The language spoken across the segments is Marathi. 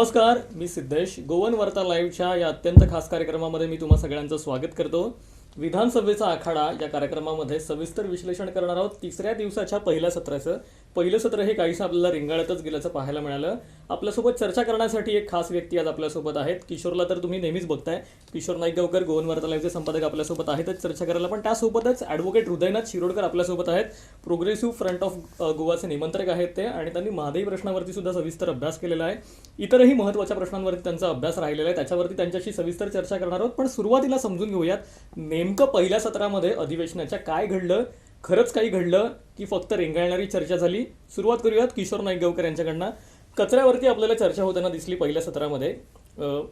नमस्कार, मी सिद्धेश. गोवन वार्ता लाईव्हच्या या अत्यंत खास कार्यक्रमामध्ये मी तुम्हा सगळ्यांचं स्वागत करतो. विधानसभेचा आखाडा या कार्यक्रमामध्ये सविस्तर विश्लेषण करणार आहोत. तिसऱ्या दिवसाच्या पहिल्या सत्राचं पहिलं सत्र हे काहीसं आपल्याला रिंगाळतच गेल्याचं पाहायला मिळालं. आपल्यासोबत चर्चा करण्यासाठी एक खास व्यक्ती आज आपल्यासोबत आहेत. किशोरला तर तुम्ही नेहमीच बघताय. किशोर नाईकगावकर गोवन वार्ता लाईव्हचे संपादक आपल्यासोबत आहेतच चर्चा करायला, पण त्यासोबतच ॲडव्होकेट हृदयनाथ शिरोडकर आपल्यासोबत आहेत. प्रोग्रेसिव्ह फ्रंट ऑफ गोवाचे निमंत्रक आहेत ते, आणि त्यांनी महादेवी प्रश्नावरती सुद्धा सविस्तर अभ्यास केलेला आहे. इतरही महत्त्वाच्या प्रश्नांवरती त्यांचा अभ्यास राहिलेला आहे, त्याच्यावरती त्यांच्याशी सविस्तर चर्चा करणार आहोत. पण सुरुवातीला समजून घेऊयात नेमकं पहिल्या सत्रामध्ये अधिवेशनाच्या काय घडलं, खरंच काही घडलं की फक्त रेंगाळणारी चर्चा झाली. सुरुवात करूयात किशोर नाईकगावकर यांच्याकडनं. कचऱ्यावरती आपल्याला चर्चा होताना दिसली पहिल्या सत्रामध्ये.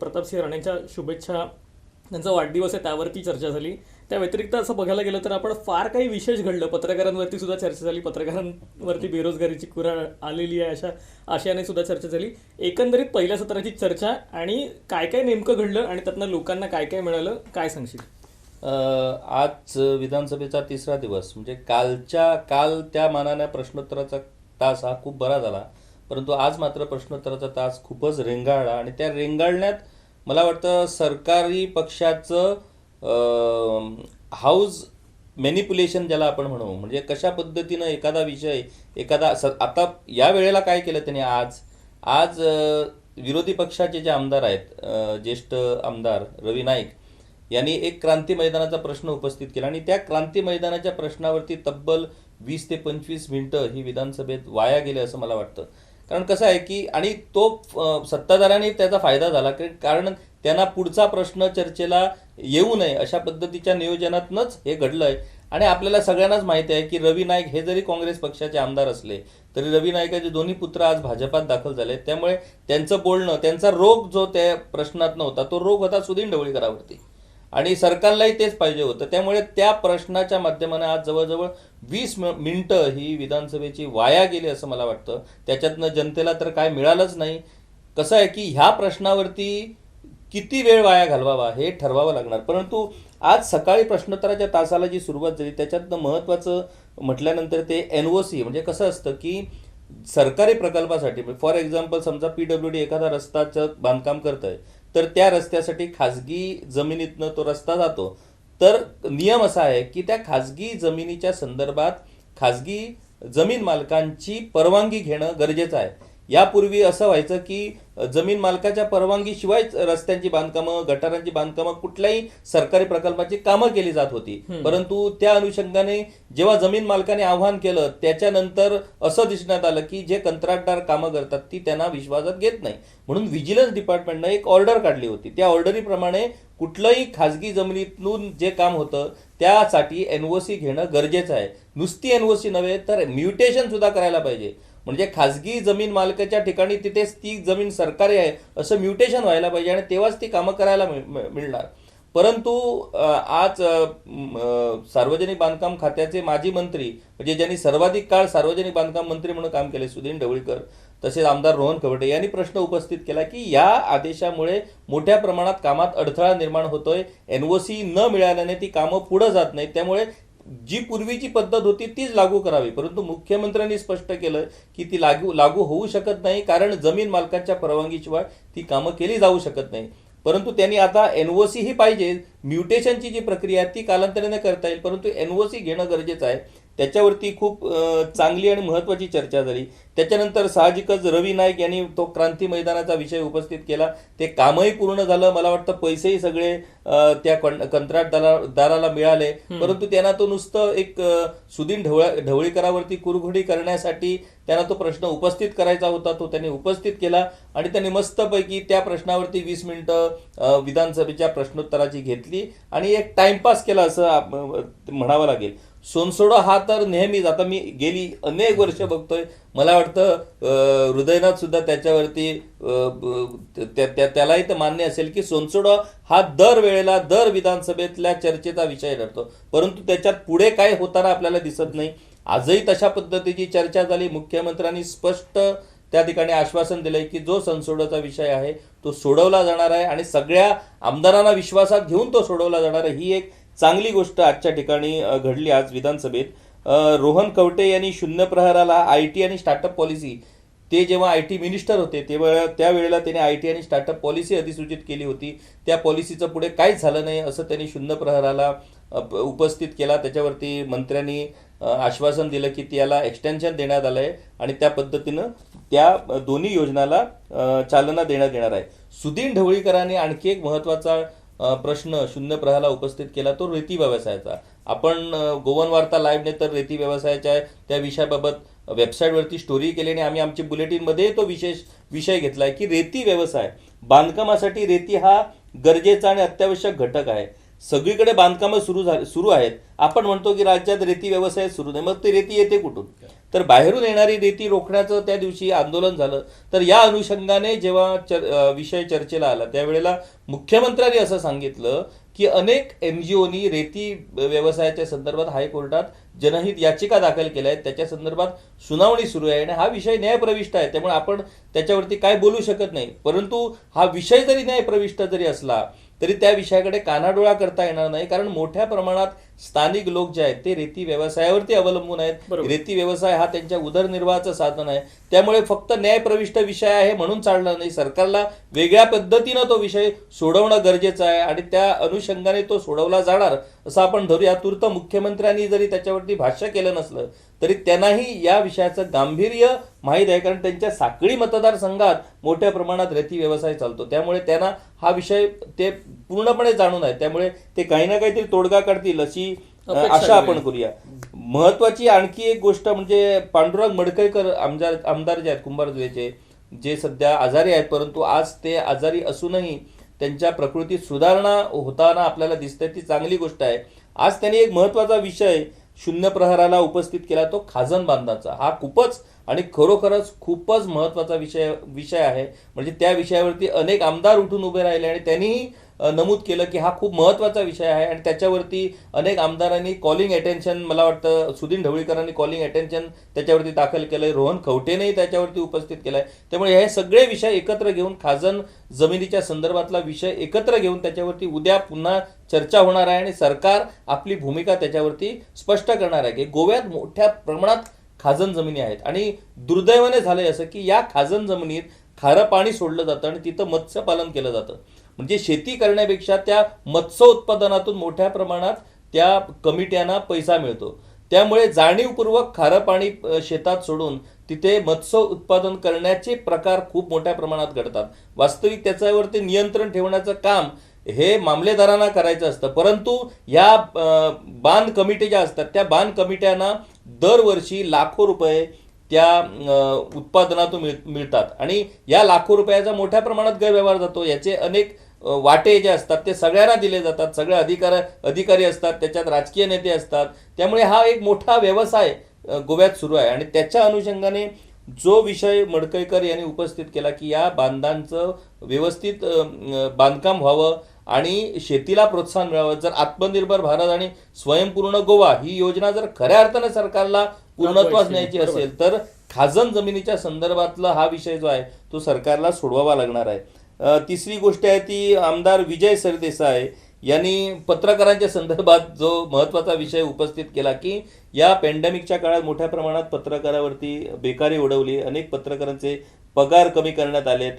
प्रतापसिंह राणेंच्या शुभेच्छा, त्यांचा वाढदिवस आहे त्यावरती चर्चा झाली. त्या व्यतिरिक्त असं बघायला गेलं तर आपण फार काही विशेष घडलं. पत्रकारांवरती सुद्धा चर्चा झाली. पत्रकारांवरती बेरोजगारीची कुऱ्हाड आलेली आहे अशा आशयाने सुद्धा चर्चा झाली. एकंदरीत पहिल्या सत्राची चर्चा आणि काय काय नेमकं घडलं आणि त्यातनं लोकांना काय काय मिळालं, काय सांगशील? आज विधानसभेचा तिसरा दिवस, म्हणजे काल त्या मानाने प्रश्नोत्तराचा तास हा खूप बरा झाला, परंतु आज मात्र प्रश्नोत्तराचा तास खूपच रेंगाळला. आणि त्या रेंगाळण्यात मला वाटतं सरकारी पक्षाचं हाऊस मॅनिप्युलेशन ज्याला आपण म्हणू, म्हणजे कशा पद्धतीनं एखादा विषय आता या वेळेला काय केलं त्यांनी, आज विरोधी पक्षाचे जे आमदार आहेत, ज्येष्ठ आमदार रवी नाईक यांनी एक क्रांती मैदानाचा प्रश्न उपस्थित केला, आणि त्या क्रांती मैदानाच्या प्रश्नावरती तब्बल 20 ते 25 मिनिटं ही विधानसभेत वाया गेले असं मला वाटतं. कारण कसं आहे की, आणि तो सत्ताधाऱ्यांनी त्याचा फायदा झाला, कारण त्यांना पुढचा प्रश्न चर्चेला येऊ नये अशा पद्धतीच्या नियोजनातूनच हे घडलंय. आणि आपल्याला सगळ्यांनाच माहिती आहे की रवी नाईक हे जरी काँग्रेस पक्षाचे आमदार असले तरी रवी नाईकाचे दोन्ही पुत्र आज भाजपात दाखल झाले. त्यामुळे त्यांचं बोलणं, त्यांचा रोग जो त्या प्रश्नात नव्हता, तो रोग होता सुदीन ढवळीकरांवरती, आणि सरकारलाही तेच पाहिजे होतं. त्यामुळे त्या प्रश्नाच्या माध्यमाने आज जवळजवळ 20 मिनिटं ही विधानसभेची वाया गेली असं मला वाटतं. त्याच्यातनं जनतेला तर काय मिळालंच नाही. कसं आहे की ह्या प्रश्नावरती किती वेळ वाया घालवावा हे ठरवावं लागणार. परंतु आज सकाळी प्रश्नोत्तराच्या तासाला जी सुरुवात झाली त्याच्यातनं महत्त्वाचं म्हटल्यानंतर ते NOC, म्हणजे कसं असतं की सरकारी प्रकल्पासाठी, फॉर एक्झाम्पल समजा PWD एखादा रस्त्याचं बांधकाम करत आहे, तर त्या रस्त्यासाठी खाजगी जमिनीतनं तो रस्ता जातो. तर नियम असा आहे की त्या खाजगी जमिनीच्या संदर्भात खाजगी जमीन मालकांची परवानगी घेणं गरजेचं आहे. यापूर्वी असं व्हायचं की जमीन मालकाच्या परवानगीशिवाय रस्त्यांची बांधकामं, गटारांची बांधकामं, कुठल्याही सरकारी प्रकल्पाची कामं केली जात होती. परंतु त्या अनुषंगाने जेव्हा जमीन मालकाने आव्हान केलं त्याच्यानंतर असं दिसण्यात आलं की जे कंत्राटदार कामं करतात ती त्यांना विश्वासात घेत नाही. म्हणून व्हिजिलन्स डिपार्टमेंटनं एक ऑर्डर काढली होती. त्या ऑर्डरीप्रमाणे कुठलंही खाजगी जमिनीतून जे काम होतं त्यासाठी NOC घेणं गरजेचं आहे. नुसती NOC नव्हे तर म्युटेशन सुद्धा करायला पाहिजे. म्हणजे खाजगी जमीन मालकाच्या ठिकाणी तिथेच ती जमीन सरकारी आहे असं म्युटेशन व्हायला पाहिजे, आणि तेव्हाच ती कामं करायला मिळणार. परंतु आज सार्वजनिक बांधकाम खात्याचे माजी मंत्री, म्हणजे ज्यांनी सर्वाधिक काळ सार्वजनिक बांधकाम मंत्री म्हणून काम केले, सुदीन ढवळीकर, तसेच आमदार रोहन खवटे यांनी प्रश्न उपस्थित केला की या आदेशामुळे मोठ्या प्रमाणात कामात अडथळा निर्माण होतोय. NOC न मिळाल्याने ती कामं पुढे जात नाहीत. त्यामुळे जी पूर्वीची पद्धत होती तीच लागू करावी. परंतु मुख्यमंत्र्यांनी स्पष्ट केलं की ती लागू होऊ शकत नाही, कारण जमीन मालकाच्या परवानगीशिवाय ती कामं केली जाऊ शकत नाही. परंतु त्यांनी आता NOC ही पाहिजे, म्युटेशनची जी प्रक्रिया आहे ती कालांतराने करता येईल, परंतु NOC घेणं गरजेचं आहे. त्याच्यावरती खूप चांगली आणि महत्त्वाची चर्चा झाली. त्याच्यानंतर साहजिकच रवी नाईक यांनी तो क्रांती मैदानाचा विषय उपस्थित केला. ते कामही पूर्ण झालं, मला वाटतं पैसेही सगळे त्या कंत्राटदाराला मिळाले. परंतु त्यांना तो नुसतं एक सुदीन ढवळीकरांवरती कुरघोडी करण्यासाठी त्यांना तो प्रश्न उपस्थित करायचा होता, तो त्यांनी उपस्थित केला, आणि त्यांनी मस्तपैकी त्या प्रश्नावरती 20 मिनिटं विधानसभेच्या प्रश्नोत्तराची घेतली आणि एक टाइमपास केला असं म्हणावं लागेल. सोनसोडा हा तर नेहमीच, आता मी गेली अनेक वर्ष बघतोय, मला वाटतं हृदयनाथ सुद्धा त्याच्यावरती त्यालाही तर मान्य असेल की सोनसोडा हा दरवेळेला दर विधानसभेतल्या चर्चेचा विषय ठरतो, परंतु त्याच्यात पुढे काय होताना आपल्याला दिसत नाही. आजही तशा पद्धतीची चर्चा झाली. मुख्यमंत्र्यांनी स्पष्ट त्या ठिकाणी आश्वासन दिलंय की जो संसोडाचा विषय आहे तो सोडवला जाणार आहे, आणि सगळ्या आमदारांना विश्वासात घेऊन तो सोडवला जाणार आहे. ही एक चांगली गोष्ट आजच्या ठिकाणी घडली आज विधानसभेत. रोहन खवटे यांनी शून्य प्रहराला IT आणि स्टार्टअप पॉलिसी ते जेव्हा IT मिनिस्टर होते तेव्हा त्यावेळेला त्यांनी IT आणि स्टार्टअप पॉलिसी अधिसूचित केली होती. त्या पॉलिसीचं पुढे काहीच झालं नाही असं त्यांनी शून्य प्रहराला उपस्थित केला. त्याच्यावरती मंत्र्यांनी आश्वासन दिलं की त्याला एक्सटेन्शन देण्यात आलं आहे आणि त्या पद्धतीनं त्या दोन्ही योजनाला चालना देण्यात येणार आहे. सुदीन ढवळीकरांनी आणखी एक महत्त्वाचा प्रश्न शून्य प्रहराला उपस्थित केला, तो रेती व्यवसायाचा. आपण गोवन वार्ता लाईव्हने तर रेती व्यवसायाच्या त्या विषयाबाबत वेबसाईटवरती स्टोरी केली आणि आम्ही आमच्या बुलेटिनमध्ये तो विषय घेतला आहे की रेती व्यवसाय, बांधकामासाठी रेती हा गरजेचा आणि अत्यावश्यक घटक आहे. सगळीकडे बांधकामं सुरू आहेत, आपण म्हणतो की राज्यात रेती व्यवसाय सुरू नाही, मग ती रेती येते कुठून? तर बाहेरून येणारी रेती रोखण्याचं त्या दिवशी आंदोलन झालं. तर या अनुषंगाने जेव्हा विषय चर्चेला आला त्यावेळेला मुख्यमंत्र्यांनी असं सांगितलं की अनेक NGOनी रेती व्यवसायाच्या संदर्भात हायकोर्टात जनहित याचिका दाखल केल्या आहेत, त्याच्या संदर्भात सुनावणी सुरू आहे आणि हा विषय न्यायप्रविष्ट आहे, त्यामुळे आपण त्याच्यावरती काय बोलू शकत नाही. परंतु हा विषय जरी न्यायप्रविष्ट जरी असला तरी त्या विषयाकडे कानाडोळा करता येणार नाही, कारण मोठ्या प्रमाणात स्थानिक लोक जे आहेत ते रेती व्यवसायावरती अवलंबून आहेत. रेती व्यवसाय हा त्यांच्या उदरनिर्वाहाचं साधन आहे, त्यामुळे फक्त न्यायप्रविष्ट विषय आहे म्हणून चालणार नाही. सरकारला वेगळ्या पद्धतीनं तो विषय सोडवणं गरजेचं आहे आणि त्या अनुषंगाने तो सोडवला जाणार असं आपण धरूया. तूर्त मुख्यमंत्र्यांनी जरी त्याच्यावरती भाष्य केलं नसलं तरी त्यांनाही या विषयाचं गांभीर्य माहीत आहे, कारण त्यांच्या साखळी मतदारसंघात मोठ्या प्रमाणात रेती व्यवसाय चालतो, त्यामुळे त्यांना हा विषय ते पूर्णपणे जाणून आहे. त्यामुळे ते काही ना काहीतरी तोडगा काढतील अशी आशा आपण करूया. महत्वाची आणखी एक गोष्ट म्हणजे पांडुरंग मडकईकर आमदार जे आहेत कुंभारजुवेचे, जे सध्या आजारी आहेत, परंतु आज ते आजारी असूनही त्यांच्या प्रकृतीत सुधारणा होताना आपल्याला दिसते, ती चांगली गोष्ट आहे. आज त्यांनी एक महत्वाचा विषय शून्य प्रहराला उपस्थित केला, तो खाजण बांधाचा. हा खूपच आणि खरोखरच खूपच महत्वाचा विषय आहे. म्हणजे त्या विषयावरती अनेक आमदार उठून उभे राहिले आणि त्यांनीही नमूद केलं की हा खूप महत्त्वाचा विषय आहे आणि त्याच्यावरती अनेक आमदारांनी कॉलिंग अटेन्शन, मला वाटतं सुदीन ढवळीकरांनी कॉलिंग अटेन्शन त्याच्यावरती दाखल केलंय, रोहन खवटेनेही त्याच्यावरती उपस्थित केलाय. त्यामुळे हे सगळे विषय एकत्र घेऊन, खाजण जमिनीच्या संदर्भातला विषय एकत्र घेऊन त्याच्यावरती उद्या पुन्हा चर्चा होणार आहे आणि सरकार आपली भूमिका त्याच्यावरती स्पष्ट करणार आहे की गोव्यात मोठ्या प्रमाणात खाजण जमिनी आहेत आणि दुर्दैवाने झालंय असं की या खाजण जमिनीत खारं पाणी सोडलं जातं आणि तिथं मत्स्यपालन केलं जातं. म्हणजे शेती करण्यापेक्षा त्या मत्स्य उत्पादनातून मोठ्या प्रमाणात त्या कमिट्यांना पैसा मिळतो. त्यामुळे जाणीवपूर्वक खारं पाणी शेतात सोडून तिथे मत्स्य उत्पादन करण्याचे प्रकार खूप मोठ्या प्रमाणात घडतात. वास्तविक त्याच्यावरती नियंत्रण ठेवण्याचं काम हे मामलेदारांना करायचं असतं, परंतु या बांध कमिटी ज्या असतात त्या बांध कमिट्यांना दरवर्षी लाखो रुपये त्या उत्पादनातून मिळतात आणि या लाखो रुपयाचा मोठ्या प्रमाणात गैरव्यवहार जातो. याचे अनेक वाटे जे असतात ते सगळ्यांना दिले जातात, सगळे अधिकारी असतात, त्याच्यात राजकीय नेते असतात. त्यामुळे हा एक मोठा व्यवसाय गोव्यात सुरू आहे आणि त्याच्या अनुषंगाने जो विषय मडकईकर यांनी उपस्थित केला की या बांधांचं व्यवस्थित बांधकाम व्हावं आणि शेतीला प्रोत्साहन मिळावं. जर आत्मनिर्भर भारत आणि स्वयंपूर्ण गोवा ही योजना जर खऱ्या अर्थाने सरकारला पूर्णत्वास न्यायची असेल तर खाजण जमिनीच्या संदर्भातला हा विषय जो आहे तो सरकारला सोडवावा लागणार आहे. तिसरी गोष्ट आहे ती आमदार विजय सरदेसाई यांनी पत्रकारांच्या संदर्भात जो महत्त्वाचा विषय उपस्थित केला की या पॅन्डेमिकच्या काळात मोठ्या प्रमाणात पत्रकारावरती बेकारी उडवली, अनेक पत्रकारांचे पगार कमी करण्यात आलेत.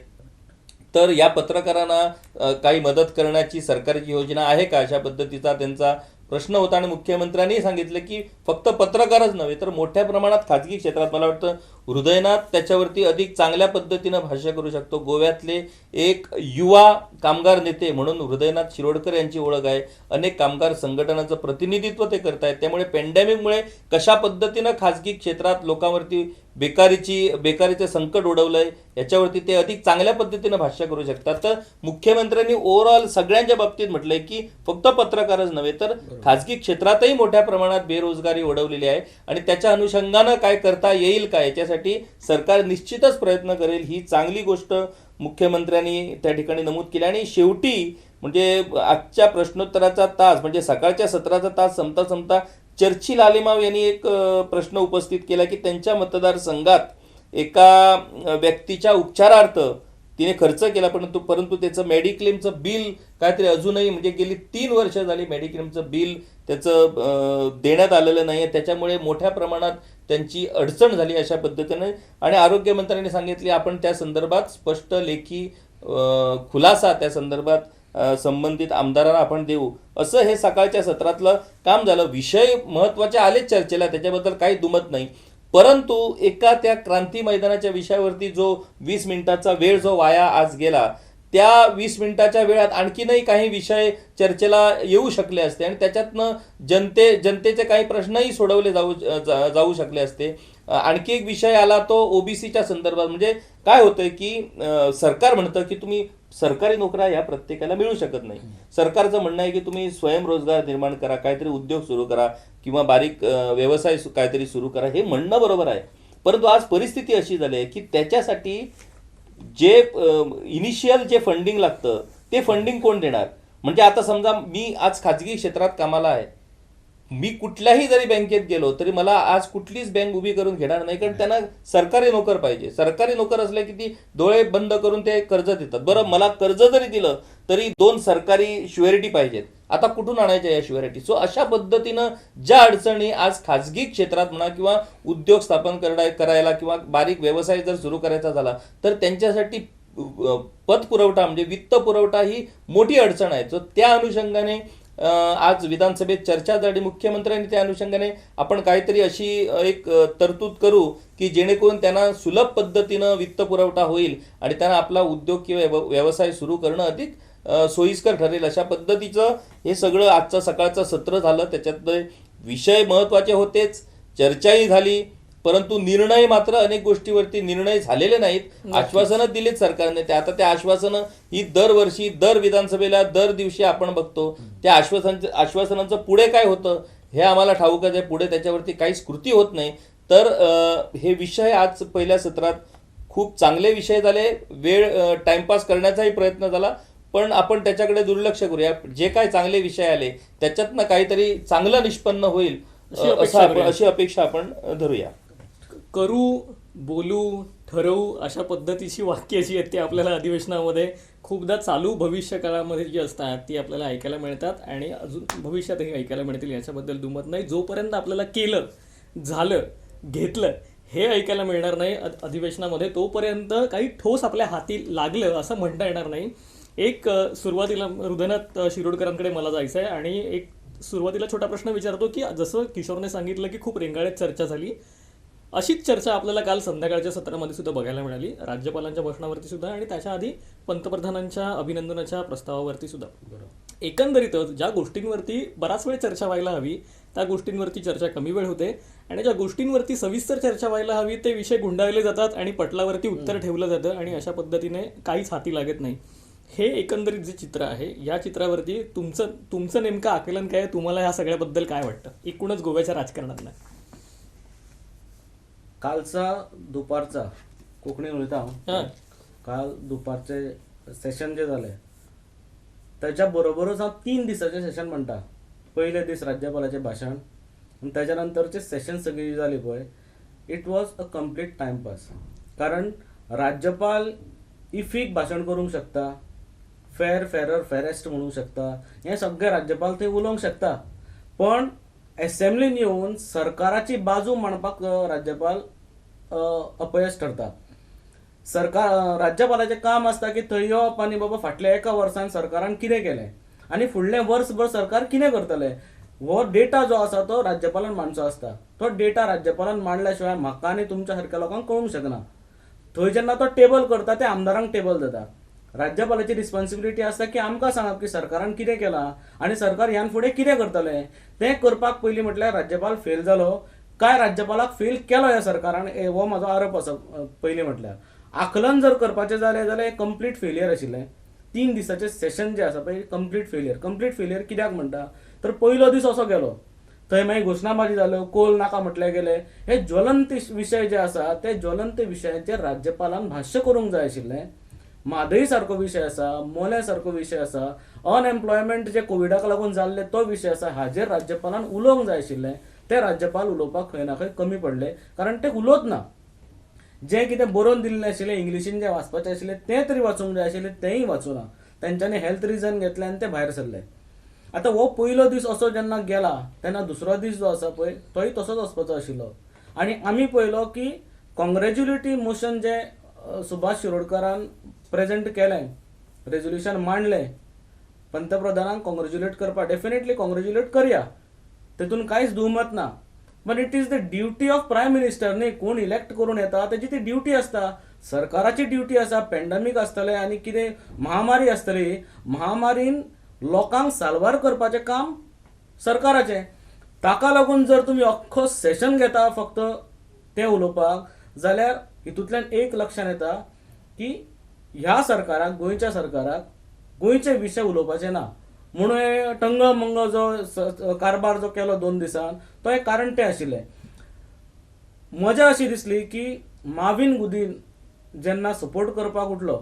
तर या पत्रकारांना काही मदत करण्याची सरकारची योजना आहे का, अशा पद्धतीचा त्यांचा प्रश्न होता आणि मुख्यमंत्र्यांनी सांगितलं की फक्त पत्रकारच नव्हे तर मोठ्या प्रमाणात खाजगी क्षेत्रात, मला वाटतं हृदयनाथ त्याच्यावरती अधिक चांगल्या पद्धतीनं भाष्य करू शकतो. गोव्यातले एक युवा कामगार नेते म्हणून हृदयनाथ शिरोडकर यांची ओळख आहे. अनेक कामगार संघटनांचं प्रतिनिधित्व ते करतायत. त्यामुळे पॅन्डेमिकमुळे कशा पद्धतीनं खाजगी क्षेत्रात लोकांवरती बेकारीचं संकट उडवलंय याच्यावरती ते अधिक चांगल्या पद्धतीनं भाष्य करू शकतात. तर मुख्यमंत्र्यांनी ओव्हरऑल सगळ्यांच्या बाबतीत म्हटलंय की फक्त पत्रकारच नव्हे तर खाजगी क्षेत्रातही मोठ्या प्रमाणात बेरोजगारी उडवलेली आहे आणि त्याच्या अनुषंगानं काय करता येईल का याच्यासाठी सरकार निश्चितच प्रयत्न करेल, ही चांगली गोष्ट मुख्यमंत्र्यांनी त्या ठिकाणी नमूद केली. आणि शेवटी म्हणजे आजच्या प्रश्नोत्तराचा तास म्हणजे सकाळच्या सत्राचा तास संपता चर्चिल आलिमाव यांनी एक प्रश्न उपस्थित केला की त्यांच्या मतदारसंघात एका व्यक्तीच्या उपचारार्थ तिने खर्च केला, परंतु त्याचं मेडिक्लेमचं बिल काहीतरी अजूनही म्हणजे गेली 3 वर्ष झाली मेडिक्लेमचं बिल त्याचं देण्यात आलेलं नाही आहे. त्याच्यामुळे मोठ्या प्रमाणात त्यांची अडचण झाली अशा पद्धतीने, आणि आरोग्यमंत्र्यांनी सांगितले आपण त्या संदर्भात स्पष्ट लेखी खुलासा त्या संदर्भात संबंधित आमदारांना आपण देऊ, असं हे सकाळच्या सत्रातलं काम झालं. विषय महत्त्वाचे आलेच चर्चेला, त्याच्याबद्दल काही दुमत नाही. परंतु एका त्या क्रांती मैदानाच्या विषयावरती जो 20 मिनिटाचा वेळ जो वाया आज गेला, त्या 20 मिनिटाच्या वेळात आणखीनही काही विषय चर्चेला येऊ शकले असते आणि त्याच्यातनं जनतेचे काही प्रश्नही सोडवले जाऊ शकले असते. आणखी एक विषय आला तो ओबीसीच्या संदर्भात. म्हणजे काय होतंय की सरकार म्हणतं की तुम्ही सरकारी नोकऱ्या या प्रत्येकाला मिळू शकत नाही. सरकारचं म्हणणं आहे की तुम्ही स्वयंरोजगार निर्माण करा, काहीतरी उद्योग सुरू करा किंवा बारीक व्यवसाय काहीतरी सुरू करा, हे म्हणणं बरोबर आहे. परंतु आज परिस्थिती अशी झाली आहे की त्याच्यासाठी जे इनिशियल जे फंडिंग लागतं ते फंडिंग कोण देणार? म्हणजे आता समजा मी आज खाजगी क्षेत्रात कामाला आहे, मी कुठल्याही जरी बँकेत गेलो तरी मला आज कुठलीच बँक उभी करून घेणार नाही, कारण त्यांना सरकारी नोकर पाहिजे. सरकारी नोकर असले की ती डोळे बंद करून ते कर्ज देतात. बरं, मला कर्ज जरी दिलं तरी 2 सरकारी श्युअरिटी पाहिजेत. आता कुठून आणायच्या या श्युअरिटी? सो अशा पद्धतीनं ज्या अडचणी आज खाजगी क्षेत्रात म्हणा किंवा उद्योग स्थापन करायला किंवा बारीक व्यवसाय जर सुरू करायचा झाला तर त्यांच्यासाठी पतपुरवठा म्हणजे वित्त पुरवठा ही मोठी अडचण आहे. सो त्या अनुषंगाने आज विधानसभेत चर्चा झाली. मुख्यमंत्र्यांनी त्या अनुषंगाने आपण काहीतरी अशी एक तरतूद करू की जेणेकरून त्यांना सुलभ पद्धतीनं वित्त पुरवठा होईल आणि त्यांना आपला उद्योग किंवा व्यवसाय सुरू करणं अधिक सोयीस्कर ठरेल. अशा पद्धतीचं हे सगळं आजचं सकाळचं सत्र झालं. त्याच्यातले विषय महत्त्वाचे होतेच, चर्चाही झाली, परंतु निर्णय मात्र अनेक गोष्टीवरती निर्णय झालेले नाहीत. आश्वासनं दिलीत सरकारने. आता त्या आश्वासनं ही दरवर्षी दर विधानसभेला दर दिवशी आपण बघतो. त्या आश्वासनांचं पुढे काय होतं हे आम्हाला ठाऊकच आहे. पुढे त्याच्यावरती काहीच कृती होत नाही. तर हे विषय आज पहिल्या सत्रात खूप चांगले विषय झाले. वेळ टाइमपास करण्याचाही प्रयत्न झाला, पण आपण त्याच्याकडे दुर्लक्ष करूया. जे काय चांगले विषय आले त्याच्यातनं काहीतरी चांगलं निष्पन्न होईल अशी अपेक्षा आपण धरूया. करू, बोलू, ठरवू अशा पद्धतीची वाक्य जी आहेत ती आपल्याला अधिवेशनामध्ये खूपदा चालू भविष्य काळामध्ये जी असतात ती आपल्याला ऐकायला मिळतात आणि अजून भविष्यातही ऐकायला मिळतील, याच्याबद्दल दुमत नाही. जोपर्यंत आपल्याला केलं, झालं, घेतलं हे ऐकायला मिळणार नाही अधिवेशनामध्ये, तोपर्यंत काही ठोस आपल्या हाती लागलं असं म्हणता येणार नाही. एक सुरुवातीला हृदयनाथ शिरोडकरांकडे मला जायचं आहे आणि एक सुरुवातीला छोटा प्रश्न विचारतो की जसं किशोरने सांगितलं की खूप रेंगाळ्यात चर्चा झाली, अशीच चर्चा आपल्याला काल संध्याकाळच्या सत्रामध्ये सुद्धा बघायला मिळाली, राज्यपालांच्या भाषणावरती सुद्धा आणि त्याच्या आधी पंतप्रधानांच्या अभिनंदनाच्या प्रस्तावावरती सुद्धा. एकंदरीतच ज्या गोष्टींवरती बराच वेळ चर्चा व्हायला हवी त्या गोष्टींवरती चर्चा कमी वेळ होते आणि ज्या गोष्टींवरती सविस्तर चर्चा व्हायला हवी ते विषय गुंडाळले जातात आणि पटलावरती उत्तर ठेवलं जातं आणि अशा पद्धतीने काहीच हाती लागत नाही. हे एकंदरीत जे चित्र आहे या चित्रावरती तुमचं नेमकं आकलन काय? तुम्हाला ह्या सगळ्याबद्दल काय वाटतं एकूणच गोव्याच्या राजकारणातलं? कालचा दुपारचा कोकणी उलटा काल दुपारचे सेशन जे झाले त्याच्या बरोबरच 3 दिसाचे सेशन म्हणटा. पहिले दीस राज्यपालाचे भाषण आणि त्याच्यानंतरचे सेशन सगळी जी झाली पळय, it was a complete timepass. कारण राज्यपाल इफीक भाषण करूंक शकता, फेअरर फेरेस्ट म्हणू शकता, हे सगळे राज्यपाल थंय उलोवंक शकता, पण असेंब्लीन येऊन सरकाराची बाजू मांडपाक राज्यपाल अपयश ठरता. राज्यपालाचें काम असता की थंय येवप आनी बाबा फाटल्या 1 वर्सान सरकारान कितें केलें आनी फुडलें वर्सभर सरकार कितें करतलें हो डेटा जो आसा तो राज्यपालान मांडचो आसता. तो डेटा राज्यपालान मांडल्या शिवाय म्हाका आनी तुमच्या सारक्या लोकांक कळूंक शकना. थंय जेन्ना तो टेबल करता ते आमदारांक टेबल जाता. राज्यपालाची रिस्पॉन्सिबिलिटी आसता की आमकां सांगप की सरकारान कितें केलां आनी सरकार ह्यान फुडें कितें करतलें. तें करपाक पयलीं म्हटल्यार राज्यपाल फेल जालो काय राज्यपालाक फेल केलो ह्या सरकारान, हो म्हजो आरोप आसा. पयलीं म्हटल्यार आकलन जर करपाचें जालें जाल्यार हें कंप्लीट फेलियर आशिल्लें. 3 दिसाचें सेशन जें आसा पळय कंप्लीट फेलियर कित्याक म्हणटा तर पयलो दीस असो गेलो, थंय मागीर घोशणाबाजी जाल्यो, कोल नाका म्हटलें गेलें. हे ज्वलंत विशय जे आसा ते ज्वलंत विशयाचेर राज्यपालान भाश्य करूंक जाय आशिल्लें. म्हादई सारको विशय आसा, मोल्या सारको विशय आसा, अनएम्प्लॉयमेंट जे कोविडाक लागून जाल्ले तो विशय आसा, हाजेर राज्यपालान उलोवंक जाय आशिल्लें. ते राज्यपाल उलोवपाक खंय ना खंय कमी पडले, कारण ते उलोवच ना. जें कितें बरोवन दिल्लें आशिल्लें इंग्लिशीन जें वाचपाचें आशिल्लें तें तरी वाचूंक जाय आशिल्लें तेंय वाचूना. तेंच्यांनी हेल्थ रिजन घेतलें आनी ते भायर सरले. आतां हो पयलो दीस असो जेन्ना गेला तेन्ना दुसरो दीस जो आसा पळय तोय तसोच वचपाचो आशिल्लो. आणि आम्ही पळयलो की कॉंग्रॅच्युलेटरी मोशन जे सुभाष शिरोडकरान प्रेझेंट केलें, रेझोल्युशन मांडलें, पंतप्रधानांक कॉंग्रॅच्युलेट करपा, डेफिनेटली कॉंग्रॅच्युलेट करया, तेतून कांयच दुमत ना. But it is the duty of prime minister न्ही, कोण इलेक्ट करून येता तेजी ती ड्युटी आसता, सरकाराची ड्युटी आसा. पॅन्डेमीक आसतलें आनी कितें महामारी आसतली, महामारीन लोकांक साल्वार करपाचें काम सरकाराचें. ताका लागून जर तुमी अख्खो सेशन घेता फक्त तें उलोवपाक, जाल्यार हितूंतल्यान एक लक्षांत येता की ह्या सरकाराक, गोंयच्या सरकाराक गोंयचे विशय उलोवपाचे ना. म्हणून हे टंग मंग जो कारभार जो केलो 2 दिसान तो एक कारण तें आशिल्लें. मजा अशी दिसली की माविन गुदीन जेन्ना सपोर्ट करपाक उठलो,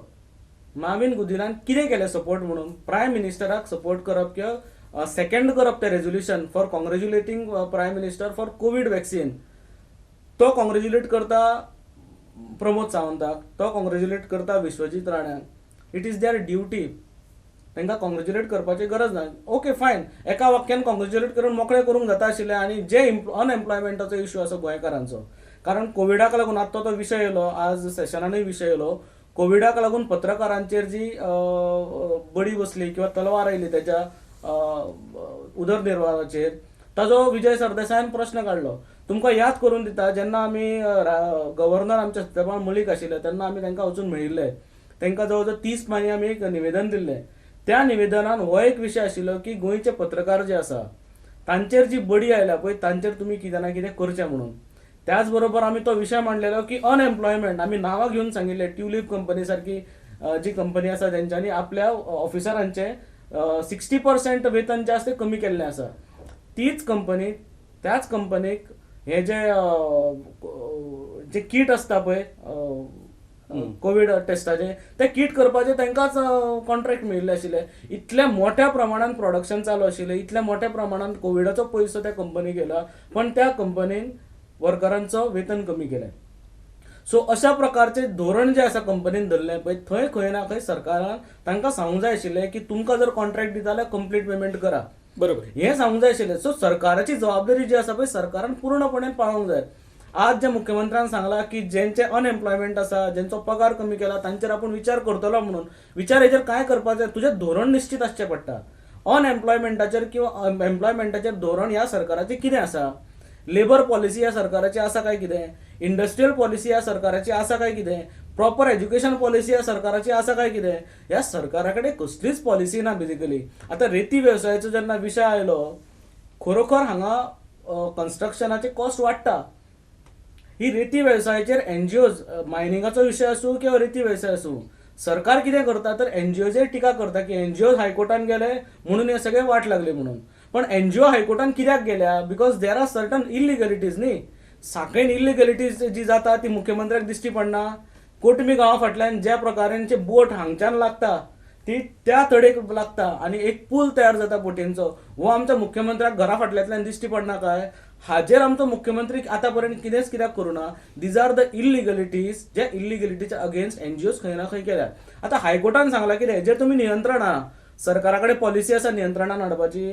माविन गुदिनान कितें केलें सपोर्ट म्हणून, प्रायम मिनिस्टराक सपोर्ट करप किंवा सेकंड करप तें resolution for congratulating prime minister for covid vaccine, तो कॉंग्रॅच्युलेट करता प्रमोद सावंताक, तो कॉंग्रॅच्युलेट करता विश्वजीत राण्याक. इट इज देअर ड्युटी, तांकां कॉंग्रॅच्युलेट करपाची गरज ना. ओके फायन, एका वाक्यान कॉंग्रॅच्युलेट करून मोकळें करूंक जाता आशिल्लें. आनी जे अनएम्प्लॉयमेंटाचो इश्यू आसा गोंयकारांचो, कारण कोविडाक लागून आतां तो विशय येयलो, आज सेशनानूय विशय येयलो, कोविडाक लागून पत्रकारांचेर जी बडी बसली किंवा तलवार आयली त्याच्या उदरनिर्वाहाचेर, ताजो विजय सरदेसायान प्रश्न काडलो. तुमकां याद करून दिता, जेन्ना आमी गव्हर्नर आमचे सत्यपाल मलीक आशिल्ले तेन्ना आमी तांकां वचून मेळिल्ले, तांकां जवळ जवळ 30 पानी आमी एक निवेदन दिल्लें. त्या निवेदनान हो एक विशय आशिल्लो की गोंयचे पत्रकार जे आसा तांचेर जी बडी आयल्या पळय तांचेर तुमी कितें ना कितें करचें म्हणून. त्याच बरोबर आमी तो विशय मांडलेलो की अनएम्प्लॉयमेंट, आमी नांवां घेवन सांगिल्ले, ट्युलिप कंपनी सारकी जी कंपनी आसा तेंच्यांनी आपल्या ऑफिसरांचे 60% वेतन जे आसा तें कमी केल्लें आसा. तीच कंपनी, त्याच कंपनीक हे जे किट आसता पळय कोविड टेस्टाचे, ते किट करपाचे तांकांच कॉन्ट्रॅक्ट मेळिल्ले आशिल्ले. इतल्या मोठ्या प्रमाणात प्रोडक्शन चालू आशिल्लें, इतल्या मोठ्या प्रमाणात कोविडाचो पयसो त्या कंपनीक गेला, पण त्या कंपनीन वर्करांचो वेतन कमी केलें. सो अशा प्रकारचे धोरण जे आसा कंपनीन धरलें पळय, थंय खंय ना खंय सरकारान तांकां सांगूंक जाय आशिल्लें की तुमकां जर कॉन्ट्रॅक्ट दिता जाल्यार कंप्लीट पेमेंट करा, बरोबर. हें सांगूंक जाय आशिल्लें. सो सरकाराची जबाबदारी जी आसा पळय सरकारान पूर्णपणे पाळूंक जाय. आज जे मुख्यमंत्र्यान सांगला की ज्यांचे अनएम्प्लॉयमेंट आसा, ज्यांचो पगार कमी केला, तांचेर आपण विचार करतलो म्हणून. विचार हेचेर काय करपाचें, तुजें धोरण निश्चित आसचें पडटा. अनएम्प्लॉयमेंटाचेर किंवा एम्प्लॉयमेंटाचेर धोरण ह्या सरकाराचें कितें आसा, लेबर पॉलिसी ह्या सरकाराची आसा काय कितें, इंडस्ट्रियल पॉलिसी ह्या सरकाराची आसा काय कितें, प्रॉपर एज्युकेशन पॉलिसी ह्या सरकाराची आसा काय कितें, ह्या सरकाराकडे कसलीच पॉलिसी ना बेसिकली. आतां रेती वेवसायाचो जेन्ना विशय आयलो, खरोखर हांगा कन्स्ट्रक्शनाचे कॉस्ट वाडटा. ही रेती वेवसायाचेर एनजीओज, मायनिंगाचो विशय आसूं किंवा रेती वेवसाय आसूं, सरकार कितें करता तर एनजीओचेर टिका करता की एनजीओ हायकोर्टान गेले म्हणून हे सगळे वाट लागले म्हणून. पण एनजीओ हायकोर्टान कित्याक गेल्या, बिकॉज देर आर सर्टन इलिगलिटीज न्ही. साखळीन इलिगलिटीज जी जाता ती मुख्यमंत्र्याक दिश्टी पडना. कोटमी गांवा फाटल्यान ज्या प्रकारांचे बोट हांगच्यान लागता ती त्या तडेक लागता आनी एक पूल तयार जाता बोटींचो, हो आमच्या मुख्यमंत्र्याक घरा फाटल्यातल्यान दिश्टी पडना काय. हाजेर आमचो मुख्यमंत्री आतां पर्यंत कितेंच कित्याक करूना. दीज आर द इलिगलिटीज, जे इलिगलिटीच्या अगेन्स्ट एनजीओज खंय ना खंय केल्या. आतां हायकोर्टान सांगला की हेजेर तुमी नियंत्रण आहा, सरकारा कडेन पॉलिसी आसा नियंत्रणान हाडपाची,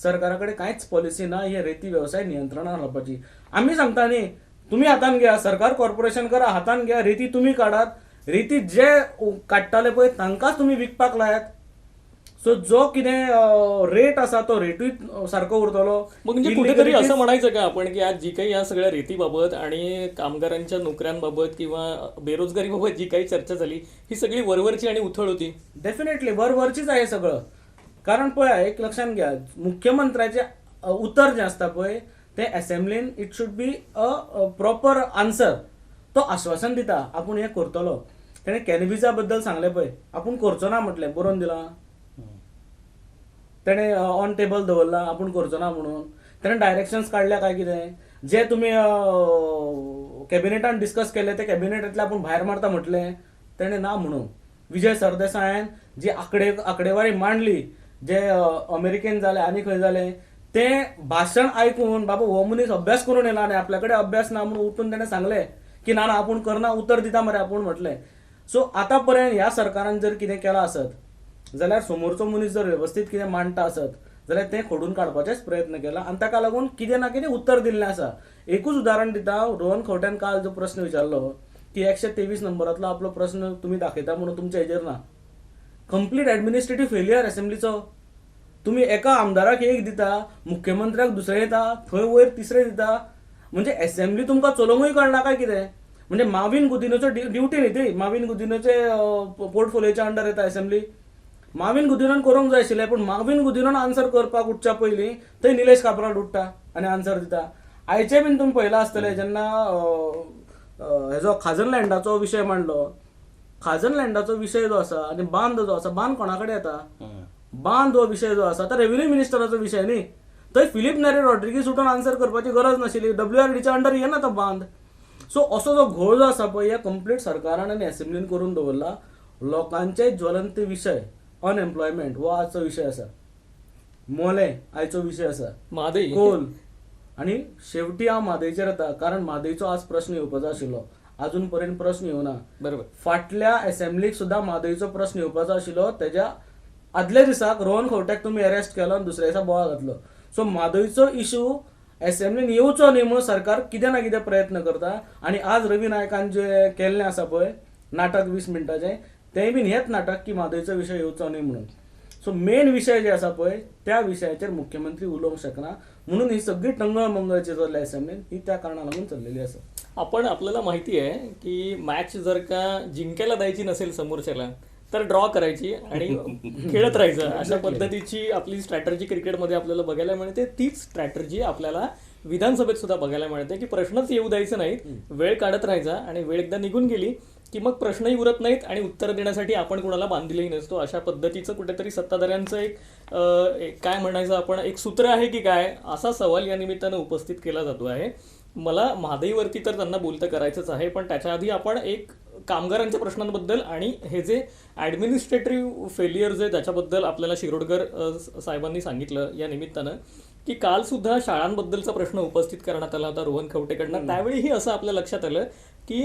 सरकारा कडेन कांयच पॉलिसी ना हे रेती वेवसाय नियंत्रणान हाडपाची. आमी सांगता न्ही, तुम्ही हातान घ्या, सरकार कॉर्पोरेशन करा, हातान घ्या, रेती तुम्ही काढात, रेती जे काडटाले पळय तांकांच तुम्ही विकपाक लायात. सो जो कितें रेट आसा तो रेटूय सारको उरतलो. म्हणजे कुठेतरी असं म्हणायचं का आपण की आज जी काही या सगळ्या रेतीबाबत आणि कामगारांच्या नोकऱ्यांबाबत किंवा बेरोजगारीबाबत जी काही चर्चा झाली ही सगळी वरवरची आणि उथळ होती. डेफिनेटली वरवरचीच आहे सगळं. कारण पळय एक लक्षात घ्या, मुख्यमंत्र्याचे उतर जे असता पळय ते असेंब्लीन it should be a proper answer. तो आश्वासन दिता आपूण हें करतलो. तेणें कॅनबिसा बद्दल सांगलें पळय, आपूण करचो ना म्हटलें, बरोवन दिलां. तेणें ऑन टेबल दवरला आपूण करचो ना म्हणून. तेणें डायरेक्शन्स काडल्या काय कितें, जे तुमी कॅबिनेटान डिस्कस केले ते कॅबिनेटांतले आपूण भायर मारता म्हटलें, तेणें ना म्हणून. विजय सरदेसायान जी आंकडेवारी मांडली, जे अमेरिकेन जालें आनी खंय जालें, तें भाशण आयकून बाबा हो मनीस अभ्यास करून येयला आनी आपल्या कडेन अभ्यास ना म्हणून उठून तेणें सांगलें की ना आपूण करना, उतर दिता मरे आपूण म्हटलें. सो आतां पर्यंत ह्या सरकारान जर कितें केलां आसत जाल्यार समोरचो मनीस जर वेवस्थीत कितें मांडटा आसत जाल्यार ते खोडून काडपाचेच प्रयत्न केला आनी ताका लागून कितें ना कितें उत्तर दिल्लें आसा. एकूच उदाहरण दिता. रोहन खंवट्यान काल जो प्रश्न विचारलो की 123 नंबरातलो आपलो प्रश्न तुम्ही दाखयता म्हणून तुमच्या हेजेर ना. कंप्लीट ऍडमिनिस्ट्रेटिव्ह फेलियर असेंब्लीचो. तुम्ही एका आमदाराक एक दिता, मुख्यमंत्र्याक दुसरें दिता, थंय वयर तिसरें दिता. म्हणजे असेंब्ली तुमकां चलोवंकय कळना काय कितें? म्हणजे माविन गुदिनोचो ड्युटी न्ही ती. माविन गुदिनोचे पोर्टफोलियोच्या अंडर येता असेंब्ली. माविन गुदिनोन करूंक जाय आशिल्लें, पूण माविन गुदिनोन आन्सर करपाक उठच्या पयलीं थंय निलेश काब्राल उठता आनी आन्सर दिता. आयचे बीन तुमी पळयलां आसतलें जेन्ना हेजो खाजन लँडाचो विशय मांडलो. खाजन लँडाचो विशय जो आसा आनी बांद जो आसा, बांद कोणा कडेन येता? बांद हो विशय जो आसा तो रेव्हेन्यू मिनिस्टराचो विशय न्ही. थंय फिलिप नेरी रॉड्रिगीस उठून आन्सर करपाची गरज नाशिल्ली. WRDच्या अंडर येना तो बांद. सो असो जो घोळ जो आसा पळय हे कंप्लीट सरकारान आनी असेंब्लीन करून दवरला. लोकांचे ज्वलंत विशय अनएम्प्लॉयमेंट हो आजचो विशय आसा. मोले आयचो विशय आसा. म्हादई कोल. आणि शेवटी हांव म्हादयचेर येता कारण म्हादयचो आज प्रश्न येवपाचो आशिल्लो. अजून पर्यंत प्रश्न येवना. बरोबर. फाटल्या असेंब्लीक सुद्धा म्हादयचो प्रश्न येवपाचो आशिल्लो. त्याच्या आदल्या दिसाक रोहन खंवट्याक तुमी अरेस्ट केलो आनी दुसऱ्या दिसा बोवाळ घातलो. सो म्हादयचो इशू असेंब्लीन येवचो न्ही म्हणून सरकार कितें ना कितें प्रयत्न करता. आणि आज रवी नायकान जे केल्लें आसा पळय नाटक 20 मिनटाचें तेंय बीन हेच नाटक की म्हादयचो विशय येवचो न्ही म्हणून. सो मेन विशय जे आसा पळय त्या विशयाचेर मुख्यमंत्री उलोवंक शकना म्हणून ही सगळी टंगळ मंगळ जी चल्ल्या असेंब्लीन ही त्या कारणान लागून चल्लेली आसा. आपल्याला माहिती आहे की मॅच जर का जिंकायला द्यायची नसेल समोरच्याला तर ड्रॉ करायची आणि खेळत राहायचं. अशा पद्धतीची आपली स्ट्रॅटर्जी क्रिकेटमध्ये आपल्याला बघायला मिळते. तीच स्ट्रॅटर्जी आपल्याला विधानसभेत सुद्धा बघायला मिळते की प्रश्नच येऊ द्यायचे नाहीत, वेळ काढत राहायचा आणि वेळ एकदा निघून गेली की मग प्रश्नही उरत नाहीत आणि उत्तर देण्यासाठी आपण कोणाला बांधलेही नसतो. अशा पद्धतीचं कुठेतरी सत्ताधाऱ्यांचं एक काय म्हणायचं आपण एक सूत्र आहे की काय असा सवाल या निमित्तानं उपस्थित केला जातो आहे. मला म्हादईवरती तर त्यांना बोलतं करायचंच आहे, पण त्याच्या आधी आपण एक कामगारांच्या प्रश्नांबद्दल आणि हे जे ॲडमिनिस्ट्रेटिव्ह फेलियर जे त्याच्याबद्दल आपल्याला शिरोडकर साहेबांनी सांगितलं या निमित्तानं की काल सुद्धा शाळांबद्दलचा प्रश्न उपस्थित करण्यात आला होता रोहन खंवटेकडनं. त्यावेळीही असं आपल्या लक्षात आलं की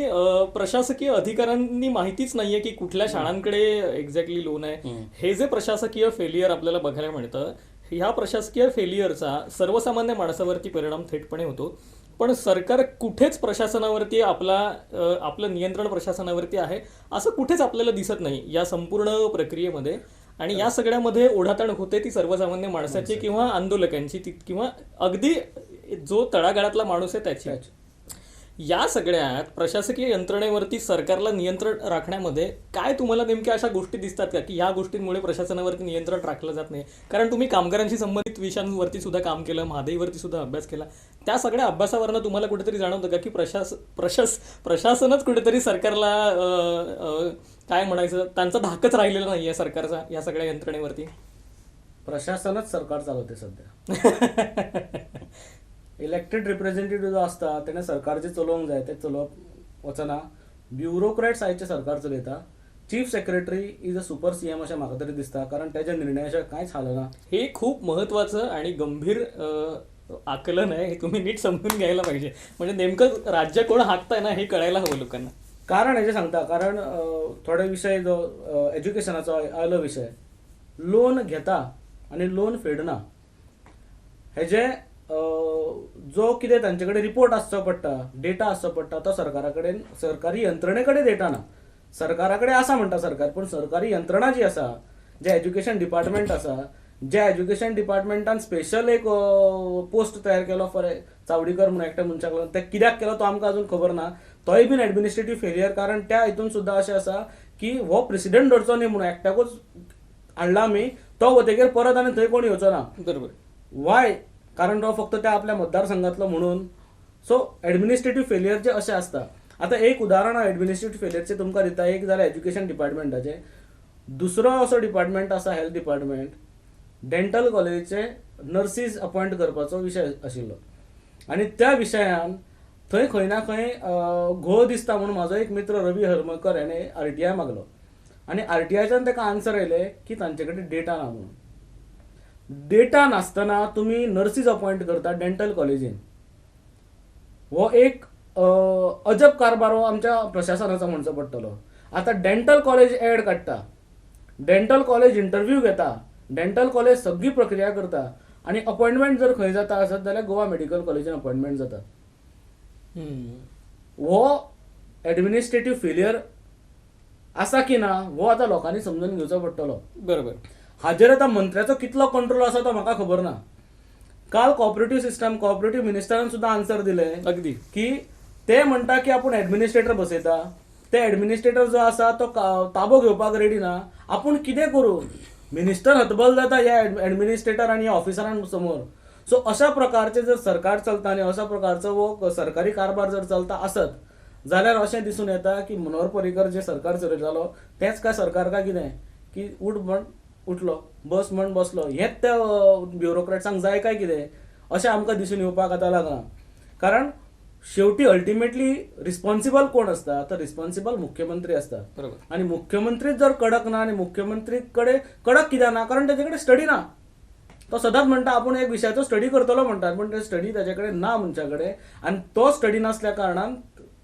प्रशासकीय अधिकाऱ्यांनी माहितीच नाहीये की कुठल्या शाळांकडे एक्झॅक्टली लोन आहे. हे जे प्रशासकीय फेलियर आपल्याला बघायला मिळतं ह्या प्रशासकीय फेलियरचा सर्वसामान्य माणसावरती परिणाम थेटपणे होतो. पण सरकार कुठेच प्रशासनावरती आपलं नियंत्रण प्रशासनावरती आहे असं कुठेच आपल्याला दिसत नाही या संपूर्ण प्रक्रियेमध्ये. आणि या सगळ्यामध्ये ओढाताण होते ती सर्वसामान्य माणसाची किंवा आंदोलकांची किंवा अगदी जो तळागाळातला माणूस आहे त्याची. या सगळ्यात प्रशासकीय यंत्रणेवरती सरकारला नियंत्रण राखण्यामध्ये काय तुम्हाला नेमक्या अशा गोष्टी दिसतात का की या गोष्टींमुळे प्रशासनावरती नियंत्रण राखलं जात नाही? कारण तुम्ही कामगारांशी संबंधित विषयांवरती सुद्धा काम केलं, म्हादईवरती सुद्धा अभ्यास केला. त्या सगळ्या अभ्यासावरनं तुम्हाला कुठेतरी जाणवतं का की प्रशासनच कुठेतरी सरकारला काय म्हणायचं त्यांचा धाकच राहिलेला नाही आहे सरकारचा या सगळ्या यंत्रणेवरती? प्रशासनच सरकार चालवते सध्या. इलेक्टेड रिप्रेझेंटेटिव्ह जो असता त्याने सरकार जे चलोवंक जाय ते चलोवप वचना. ब्युरोक्रेट्स आयचे सरकार चलयता. Chief secretary is a super CM अशें म्हाका तरी दिसता कारण त्याच्या निर्णयाशिवाय कांयच हालना. हे खूप महत्वाचं आणि गंभीर आकलन आहे. हे तुम्ही नीट समजून घ्यायला पाहिजे. म्हणजे नेमकं राज्य कोण हाकताय ना हे कळायला हवं लोकांना. कारण हेजे सांगता कारण थोडे विषय जो एज्युकेशनाचो आयलो विषय लोन घेता आणि लोन फेडना हेजे जो कितें तांचे कडेन रिपोर्ट आसचो पडटा, डेटा आसचो पडटा तो सरकारा कडेन सरकारी यंत्रणे कडेन डेटा ना. सरकारा कडेन आसा म्हणटा सरकार, पूण सरकारी यंत्रणा जी आसा जे एज्युकेशन डिपार्टमेंट आसा ज्या एज्युकेशन डिपार्टमेंटान स्पेशल एक पोस्ट तयार केलो फॉर चावडीकर म्हणून एकट्या मनशाक लागून ते कित्याक केलो तो आमकां अजून खबर ना. तोय बीन एडमिनिस्ट्रेटिव्ह फेलियर कारण त्या हितून सुद्दां अशें आसा की हो प्रेसिडेंट धरचो न्ही म्हणून एकट्याकूच हाडला आमी तो वतेगेर परत आनी थंय कोण येवचो ना. बरोबर. वाय? कारण तो फक्त त्या आपल्या मतदारसंघातलो म्हणून. सो एडमिनिस्ट्रेटिव्ह फेलियर जे अशें आसता. आता एक उदाहरण हांव एडमिनिस्ट्रेटिव्ह फेलियरचें तुमकां दिता. एक जाल्यार एज्युकेशन डिपार्टमेंटाचें. दुसरो असो डिपार्टमेंट आसा हेल्थ डिपार्टमेंट. डेंटल कॉलेजीचे नर्सीज अपॉइंट करपाचो विशय आशिल्लो आनी त्या विशयान थंय खंय ना खंय घोळ दिसता म्हणून म्हाजो एक मित्र रवी हरमळकर हेणे RTI मागलो आनी RTIच्यान ताका आन्सर येयलें की तांचे कडेन डेटा ना म्हणून. डेटा नासतना तुम्ही नर्सीज अपॉइंट करता डेंटल कॉलेजीन. हो एक अजब कारभार हो आमच्या प्रशासनाचो म्हणचो पडटलो. आता डेंटल कॉलेज ऍड काडटा, डेंटल कॉलेज इंटरव्यू घेता, डेंटल कॉलेज सगळी प्रक्रिया करता आणि अपॉइंटमेंट जर खंय जाता आसत जाल्यार गोवा मेडिकल कॉलेजीन अपॉइंटमेंट जाता. हो एडमिनिस्ट्रेटिव्ह फेलियर आसा की ना हो आतां लोकांनी समजून घेवचो पडटलो. बरोबर. हाजेर आता मंत्र्याचो कितलो कंट्रोल आसा तो म्हाका खबर ना. काल कॉपरेटिव्ह मिनिस्टरान सुद्धा आन्सर दिले अगदी. की ते म्हणटा की आपण ऍडमिनिस्ट्रेटर बसयता, ते ऍडमिनिस्ट्रेटर जो आसा तो ताबो घेवपाक रेडी ना. आपण कितें करू? मिनिस्टर हतबल जाता ह्या ऍडमिनिस्ट्रेटर आणि ह्या ऑफिसरां समोर. सो अशा प्रकारचे जर सरकार चलता आणि अशा प्रकारचो वो सरकारी कारभार जर चलता आसत जाल्यार अशें दिसून येता की मनोहर पर्रीकर जे सरकार चलयतालो तेच काय सरकार काय कितें की उठ म्हण उठलो, बस म्हण बसलो, हेच त्या ब्युरोक्रेट्सांक जाय काय कितें अशें आमकां दिसून येवपाक आतां लागलां. कारण शेवटी अल्टिमेटली रिस्पॉन्सिबल कोण असता तर रिस्पॉन्सिबल मुख्यमंत्री असता. बरोबर. आणि मुख्यमंत्रीच जर कडक ना आणि मुख्यमंत्री कडे कडक कित्याक ना कारण त्याच्याकडे स्टडी ना. तो सदांच म्हणटा आपण एक विशयाचो स्टडी करतलो म्हणटात पण ते स्टडी त्याच्याकडे ना मनशाकडे आणि तो स्टडी नसल्या कारणान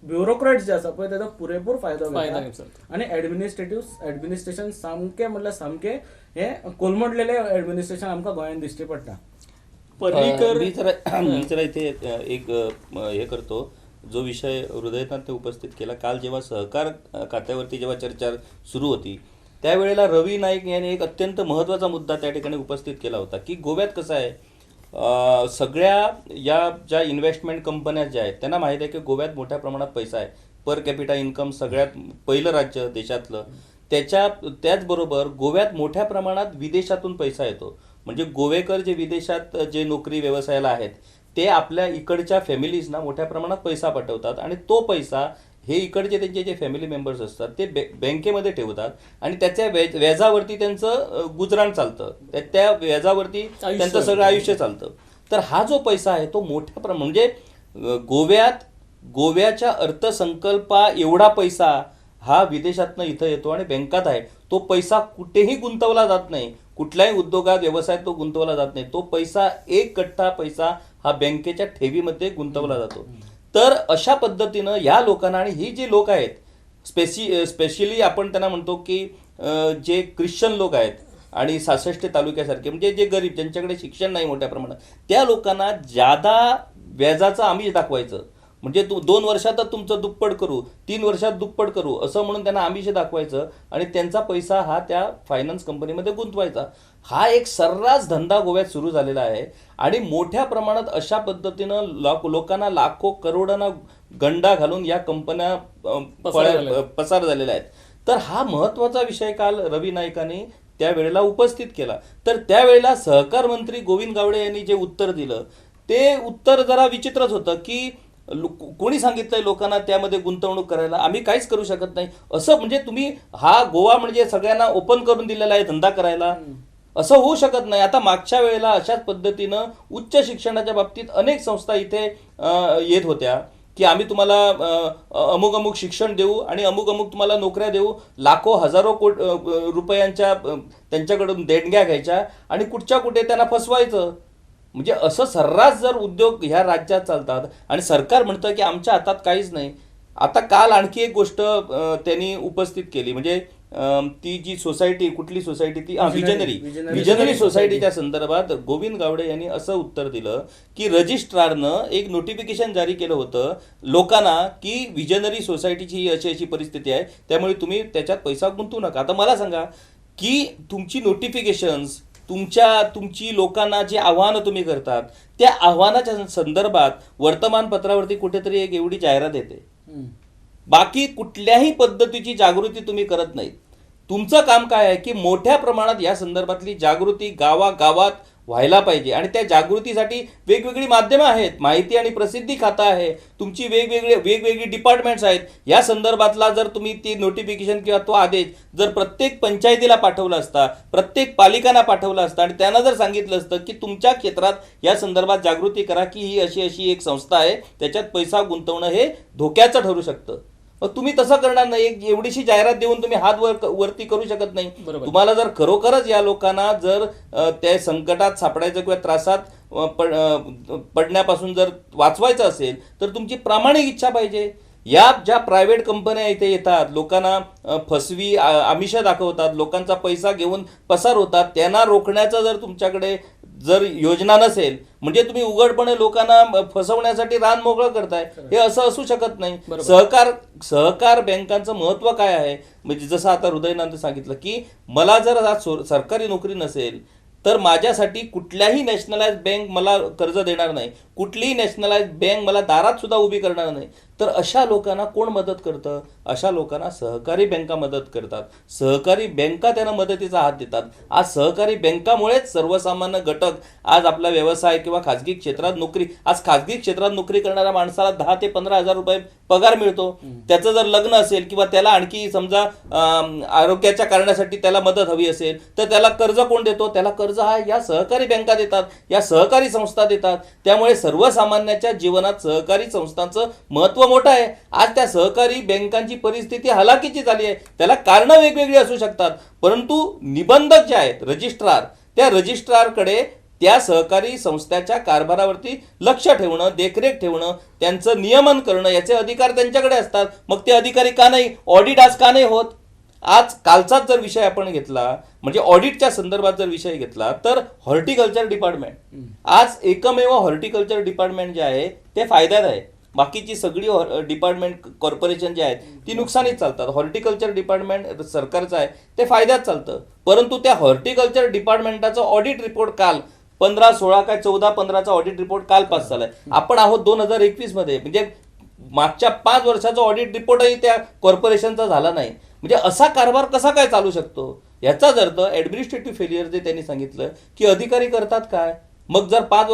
ब्युरोक्रेट जे आसा पळय त्याचा पुरेपूर फायदो घेता आणि ऍडमिनिस्ट्रेशन सामकें म्हणल्यार सामकें हे कोलमडलेले ऍडमिनिस्ट्रेशन आमकां गोंयांत दिश्टी पडटा. पर्रीकर मी जरा इथे एक हे करतो जो विषय हृदयनाथ ते उपस्थित केला. काल जेव्हा सहकार खात्यावरती जेव्हा चर्चा सुरू होती त्यावेळेला रवी नाईक यांनी एक अत्यंत महत्त्वाचा मुद्दा त्या ठिकाणी उपस्थित केला होता की गोव्यात कसं आहे, सगळ्या या ज्या इन्व्हेस्टमेंट कंपन्या ज्या आहेत त्यांना माहीत आहे की गोव्यात मोठ्या प्रमाणात पैसा आहे. पर कॅपिटा इन्कम सगळ्यात पहिलं राज्य देशातलं. त्याचबरोबर गोव्यात मोठ्या प्रमाणात विदेशातून पैसा येतो. म्हणजे गोवेकर जे विदेशात जे नोकरी व्यवसायाला आहेत ते आपल्या इकडच्या फॅमिलीजना मोठ्या प्रमाणात पैसा पाठवतात आणि तो पैसा हे इकडचे त्यांचे जे फॅमिली मेंबर्स असतात ते बँकेमध्ये ठेवतात आणि त्याच्या व्याजावरती त्यांचं गुजराण चालतं, त्या व्याजावरती त्यांचं सगळं आयुष्य चालतं. तर हा जो पैसा आहे तो मोठ्या म्हणजे गोव्याच्या अर्थसंकल्पा एवढा पैसा हा विदेशातनं इथं येतो आणि बँकात आहे. तो पैसा कुठेही गुंतवला जात नाही, कुठल्याही उद्योगात व्यवसायात तो गुंतवला जात नाही. तो पैसा एक कट्टा पैसा हा बँकेच्या ठेवीमध्ये गुंतवला जातो. तर अशा पद्धतीनं या लोकांना आणि ही जी लोक आहेत स्पेशली आपण त्यांना म्हणतो की जे ख्रिश्चन लोक आहेत आणि 66 तालुक्यासारखे म्हणजे जे गरीब ज्यांच्याकडे शिक्षण नाही मोठ्या प्रमाणात त्या लोकांना जादा व्याजाचं आमिष दाखवायचं. म्हणजे 2 वर्षातच तुमचं दुप्पट करू, 3 वर्षात दुप्पट करू असं म्हणून त्यांना आमिष दाखवायचं आणि त्यांचा पैसा हा त्या फायनान्स कंपनीमध्ये गुंतवायचा. हा एक सर्रास धंदा गोव्यात सुरू झालेला आहे आणि मोठ्या प्रमाणात अशा पद्धतीनं लोकांना लाखो करोडांना गंडा घालून या कंपन्या पसार झालेल्या आहेत. तर हा महत्त्वाचा विषय काल रवी नाईकांनी त्यावेळेला उपस्थित केला. तर त्यावेळेला सहकार मंत्री गोविंद गावडे यांनी जे उत्तर दिलं ते उत्तर जरा विचित्रच होतं की कोणी सांगितलंय लोकांना त्यामध्ये गुंतवणूक करायला, आम्ही काहीच करू शकत नाही असं. म्हणजे तुम्ही हा गोवा म्हणजे सगळ्यांना ओपन करून दिलेला आहे धंदा करायला, असं होऊ शकत नाही. आता मागच्या वेळेला अशाच पद्धतीनं उच्च शिक्षणाच्या बाबतीत अनेक संस्था इथे येत होत्या की आम्ही तुम्हाला अमुक अमुक शिक्षण देऊ आणि अमुक अमुक तुम्हाला नोकऱ्या देऊ, लाखो हजारो रुपयांच्या त्यांच्याकडून देणग्या घ्यायच्या आणि कुठच्या कुठे त्यांना फसवायचं. म्हणजे असं सर्रास जर उद्योग ह्या राज्यात चालतात आणि सरकार म्हणतं की आमच्या हातात काहीच नाही. आता काल आणखी एक गोष्ट त्यांनी उपस्थित केली म्हणजे ती जी सोसायटी कुठली सोसायटी ती विजनरी सोसायटीच्या संदर्भात गोविंद गावडे यांनी असं उत्तर दिलं की रजिस्ट्रारनं एक नोटिफिकेशन जारी केलं होतं लोकांना की विजनरी सोसायटीची ही अशी परिस्थिती आहे त्यामुळे तुम्ही त्याच्यात पैसा गुंतवू नका. आता मला सांगा की तुमची नोटिफिकेशन्स तुमची लोकांना जे आव्हानं तुम्ही करतात त्या आव्हानाच्या संदर्भात वर्तमानपत्रावरती कुठेतरी एक एवढी जाहिरात येते, बाकी कुठल्याही पद्धतीची जागृती तुम्ही करत नाहीत. तुमचं काम काय आहे की मोठ्या प्रमाणात या संदर्भातली जागृती गावागावात व्हायला पाहिजे आणि त्या जागृतीसाठी वेगवेगळी माध्यमं आहेत, माहिती आणि प्रसिद्धी खातं आहे, तुमची वेगवेगळी डिपार्टमेंट्स आहेत. या संदर्भातला जर तुम्ही ती नोटिफिकेशन किंवा तो आदेश जर प्रत्येक पंचायतीला पाठवला असता, प्रत्येक पालिकांना पाठवला असता आणि त्यांना जर सांगितलं असतं की तुमच्या क्षेत्रात या संदर्भात जागृती करा की ही अशी एक संस्था आहे त्याच्यात पैसा गुंतवणं हे धोक्याचं ठरू शकतं, तुम्ही तसं करणार नाही. एक एवढीशी जाहिरात देऊन तुम्ही हात वरती करू शकत नाही. तुम्हाला जर खरोखरच या लोकांना जर त्या संकटात सापडायचं किंवा त्रासात पडण्यापासून जर वाचवायचं असेल तर तुमची प्रामाणिक इच्छा पाहिजे. या ज्या प्रायव्हेट कंपन्या इथे येतात, लोकांना फसवी आमिष दाखवतात, लोकांचा पैसा घेऊन पसार होतात, त्यांना रोखण्याचा जर तुमच्याकडे जर योजना नसेल, म्हणजे तुम्ही उघडपणे लोकांना फसवण्यासाठी रान मोकळं करताय, हे असं असू शकत नाही. सहकार बँकांचं महत्व काय आहे, म्हणजे जसं आता हृदयनाथ सांगितलं की मला जर आज सरकारी नोकरी नसेल तर माझ्यासाठी कुठल्याही नॅशनलाइज बँक मला कर्ज देणार नाही, कुठलीही नॅशनलाइज बँक मला दारात सुद्धा उभी करणार नाही. तर अशा लोकांना कोण मदत करतं? अशा लोकांना सहकारी बँका मदत करतात. सहकारी बँका त्यांना मदतीचा हात देतात. आज सहकारी बँकामुळेच सर्वसामान्य घटक आज आपला व्यवसाय किंवा खाजगी क्षेत्रात नोकरी, आज खाजगी क्षेत्रात नोकरी करणाऱ्या माणसाला 10 ते 15 हजार रुपये पगार मिळतो. त्याचं जर लग्न असेल किंवा त्याला आणखी समजा आरोग्याच्या कारणासाठी त्याला मदत हवी असेल तर त्याला कर्ज कोण देतो? त्याला कर्ज हा या सहकारी बँका देतात, या सहकारी संस्था देतात. त्यामुळे सर्वसामान्याच्या जीवनात सहकारी संस्थांचं महत्व मोठं आहे. आज त्या सहकारी बँकांची परिस्थिती हलाखीची झाली आहे. त्याला कारणं वेगवेगळी असू शकतात, परंतु निबंधक जे आहेत रजिस्ट्रार, त्या रजिस्ट्रारकडे त्या सहकारी संस्थेच्या कारभारावरती लक्ष ठेवणं, देखरेख ठेवणं, त्यांचं नियमन करणं याचे अधिकार त्यांच्याकडे असतात. मग ते अधिकारी का नाही, ऑडिट आज का नाही होत? आज कालचाच जर विषय आपण घेतला, म्हणजे ऑडिटच्या संदर्भात जर विषय घेतला तर हॉर्टिकल्चर डिपार्टमेंट, आज एकमेव हॉर्टिकल्चर डिपार्टमेंट जे आहे ते फायद्यात आहे. बाकीची सगळी डिपार्टमेंट कॉर्पोरेशन जे आहेत ती नुकसानीत चालतात. हॉर्टिकल्चर डिपार्टमेंट सरकारचं आहे ते फायद्यात चालतं. परंतु त्या हॉर्टिकल्चर डिपार्टमेंटचा ऑडिट रिपोर्ट काल 15-16 काय 14-15चा ऑडिट रिपोर्ट काल पास झालाय. आपण आहोत 2021 मध्ये, म्हणजे मागच्या 5 वर्षाचा ऑडिट रिपोर्टही त्या कॉर्पोरेशनचा झाला नाही. म्हणजे असा कारभार कसा काय चालू शकतो? याचाच अर्थ ऍडमिनिस्ट्रेटिव्ह फेलियर जे त्यांनी सांगितलं की अधिकारी करतात काय? मग जर 5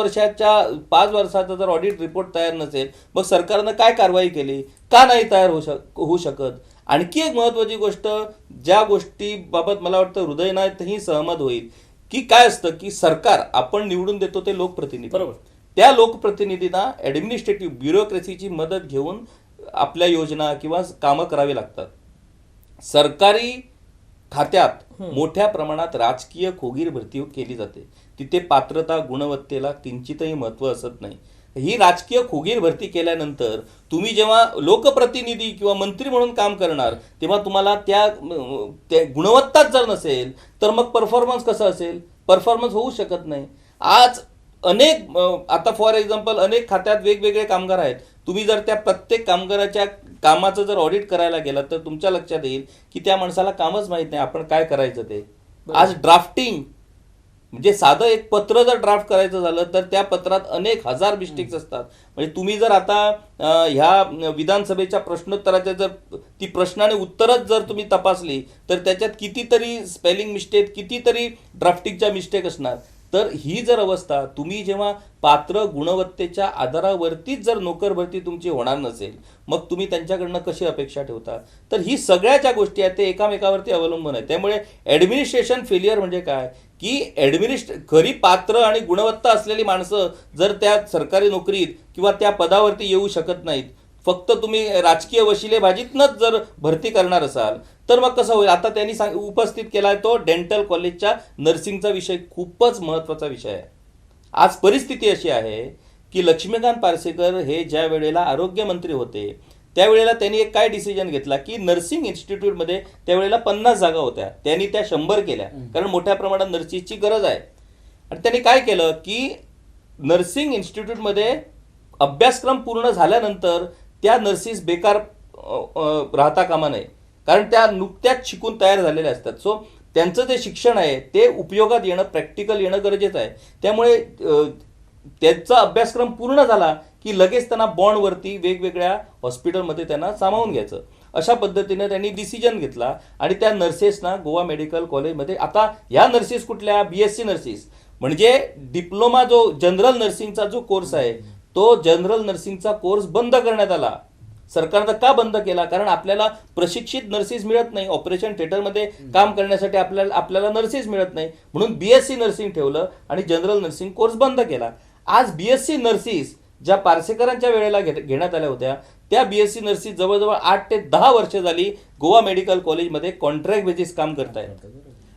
वर्षाचा जर ऑडिट रिपोर्ट तयार नसेल, मग सरकारनं काय कारवाई केली, का नाही तयार होऊ शकत? आणखी एक महत्वाची गोष्ट, ज्या गोष्टीबाबत मला वाटतं हृदयनाथही सहमत होईल, की काय असतं की सरकार आपण निवडून देतो ते लोकप्रतिनिधी, बरोबर, त्या लोकप्रतिनिधींना ऍडमिनिस्ट्रेटिव्ह ब्युरोक्रेसीची मदत घेऊन आपल्या योजना किंवा कामं करावी लागतात. सरकारी खात्यात मोठ्या प्रमाणात राजकीय खोगीर भरती केली जाते. तिथे पात्रता, गुणवत्तेला किंचितही महत्व असत नाही. ही राजकीय खोगीर भरती केल्यानंतर तुम्ही जेव्हा लोकप्रतिनिधी किंवा मंत्री म्हणून काम करणार तेव्हा तुम्हाला त्या गुणवत्ताच जर नसेल तर मग परफॉर्मन्स कसं असेल? परफॉर्मन्स होऊ शकत नाही. आज अनेक आता फॉर एक्झाम्पल अनेक खात्यात वेगवेगळे कामगार आहेत. तुम्ही जर त्या प्रत्येक कामगाराच्या कामाचं जर ऑडिट करायला गेलात तर तुमच्या लक्षात येईल की त्या माणसाला कामच माहित नाही आपण काय करायचं ते. आज ड्राफ्टिंग म्हणजे साधं एक पत्र जर ड्राफ्ट करायचं झालं तर त्या पत्रात अनेक हजार मिस्टेक्स असतात. म्हणजे तुम्ही जर आता ह्या विधानसभेच्या प्रश्नोत्तराच्या जर ती प्रश्न आणि उत्तरच जर तुम्ही तपासली तर त्याच्यात कितीतरी स्पेलिंग मिस्टेक, कितीतरी ड्राफ्टिंगच्या मिस्टेक असणार. तर ही जर अवस्था, तुम्ही जेव्हा पात्र गुणवत्तेच्या आधारावरतीच जर नोकर भरती तुमची होणार नसेल, मग तुम्ही त्यांच्याकडनं कशी अपेक्षा ठेवता? तर ही सगळ्या ज्या गोष्टी आहेत ते एकामेकावरती अवलंबून आहे. त्यामुळे ऍडमिनिस्ट्रेशन फेलियर म्हणजे काय की खरी पात्र आणि गुणवत्ता असलेली माणसं जर त्या सरकारी नोकरीत किंवा त्या पदावरती येऊ शकत नाहीत, फक्त तुम्ही राजकीय वशिलेबाजीतनंच जर भरती करणार असाल तर मग कसं होईल? आता त्यांनी उपस्थित केलाय तो डेंटल कॉलेजच्या नर्सिंगचा विषय खूपच महत्वाचा विषय आहे. आज परिस्थिती अशी आहे की लक्ष्मीकांत पार्सेकर हे ज्या वेळेला आरोग्यमंत्री होते त्यावेळेला त्यांनी एक काय डिसिजन घेतला की नर्सिंग इन्स्टिट्यूटमध्ये त्यावेळेला 50 जागा होत्या, त्यांनी त्या 100 केल्या, कारण मोठ्या प्रमाणात नर्सिसची गरज आहे. आणि त्यांनी काय केलं की नर्सिंग इन्स्टिट्यूटमध्ये अभ्यासक्रम पूर्ण झाल्यानंतर त्या नर्सिस बेकार राहता कामा नये, कारण त्या नुकत्याच शिकून तयार झालेल्या असतात. सो त्यांचं जे शिक्षण आहे ते उपयोगात येणं, प्रॅक्टिकल येणं गरजेचं आहे. त्यामुळे त्यांचा अभ्यासक्रम पूर्ण झाला की लगेच त्यांना बॉन्डवरती वेगवेगळ्या हॉस्पिटलमध्ये त्यांना सामावून घ्यायचं. अशा पद्धतीने त्यांनी डिसिजन घेतला आणि त्या नर्सेसना गोवा मेडिकल कॉलेजमध्ये, आता ह्या नर्सेस कुठल्या, BSc नर्सेस, म्हणजे डिप्लोमा जो जनरल नर्सिंगचा जो कोर्स आहे तो जनरल नर्सिंगचा कोर्स बंद करण्यात आला. सरकारनं का बंद केला? कारण आपल्याला प्रशिक्षित नर्सेस मिळत नाही, ऑपरेशन थिएटरमध्ये काम करण्यासाठी आपल्याला नर्सेस मिळत नाही, म्हणून BSc नर्सिंग ठेवलं आणि जनरल नर्सिंग कोर्स बंद केला. आज BSc नर्सेस ज्या पार्सेकरांच्या वेळेला घेण्यात आल्या होत्या त्या BSc नर्सेस जवळजवळ 8 ते 10 वर्ष झाली गोवा मेडिकल कॉलेजमध्ये कॉन्ट्रॅक्ट बेसिस काम करतायत.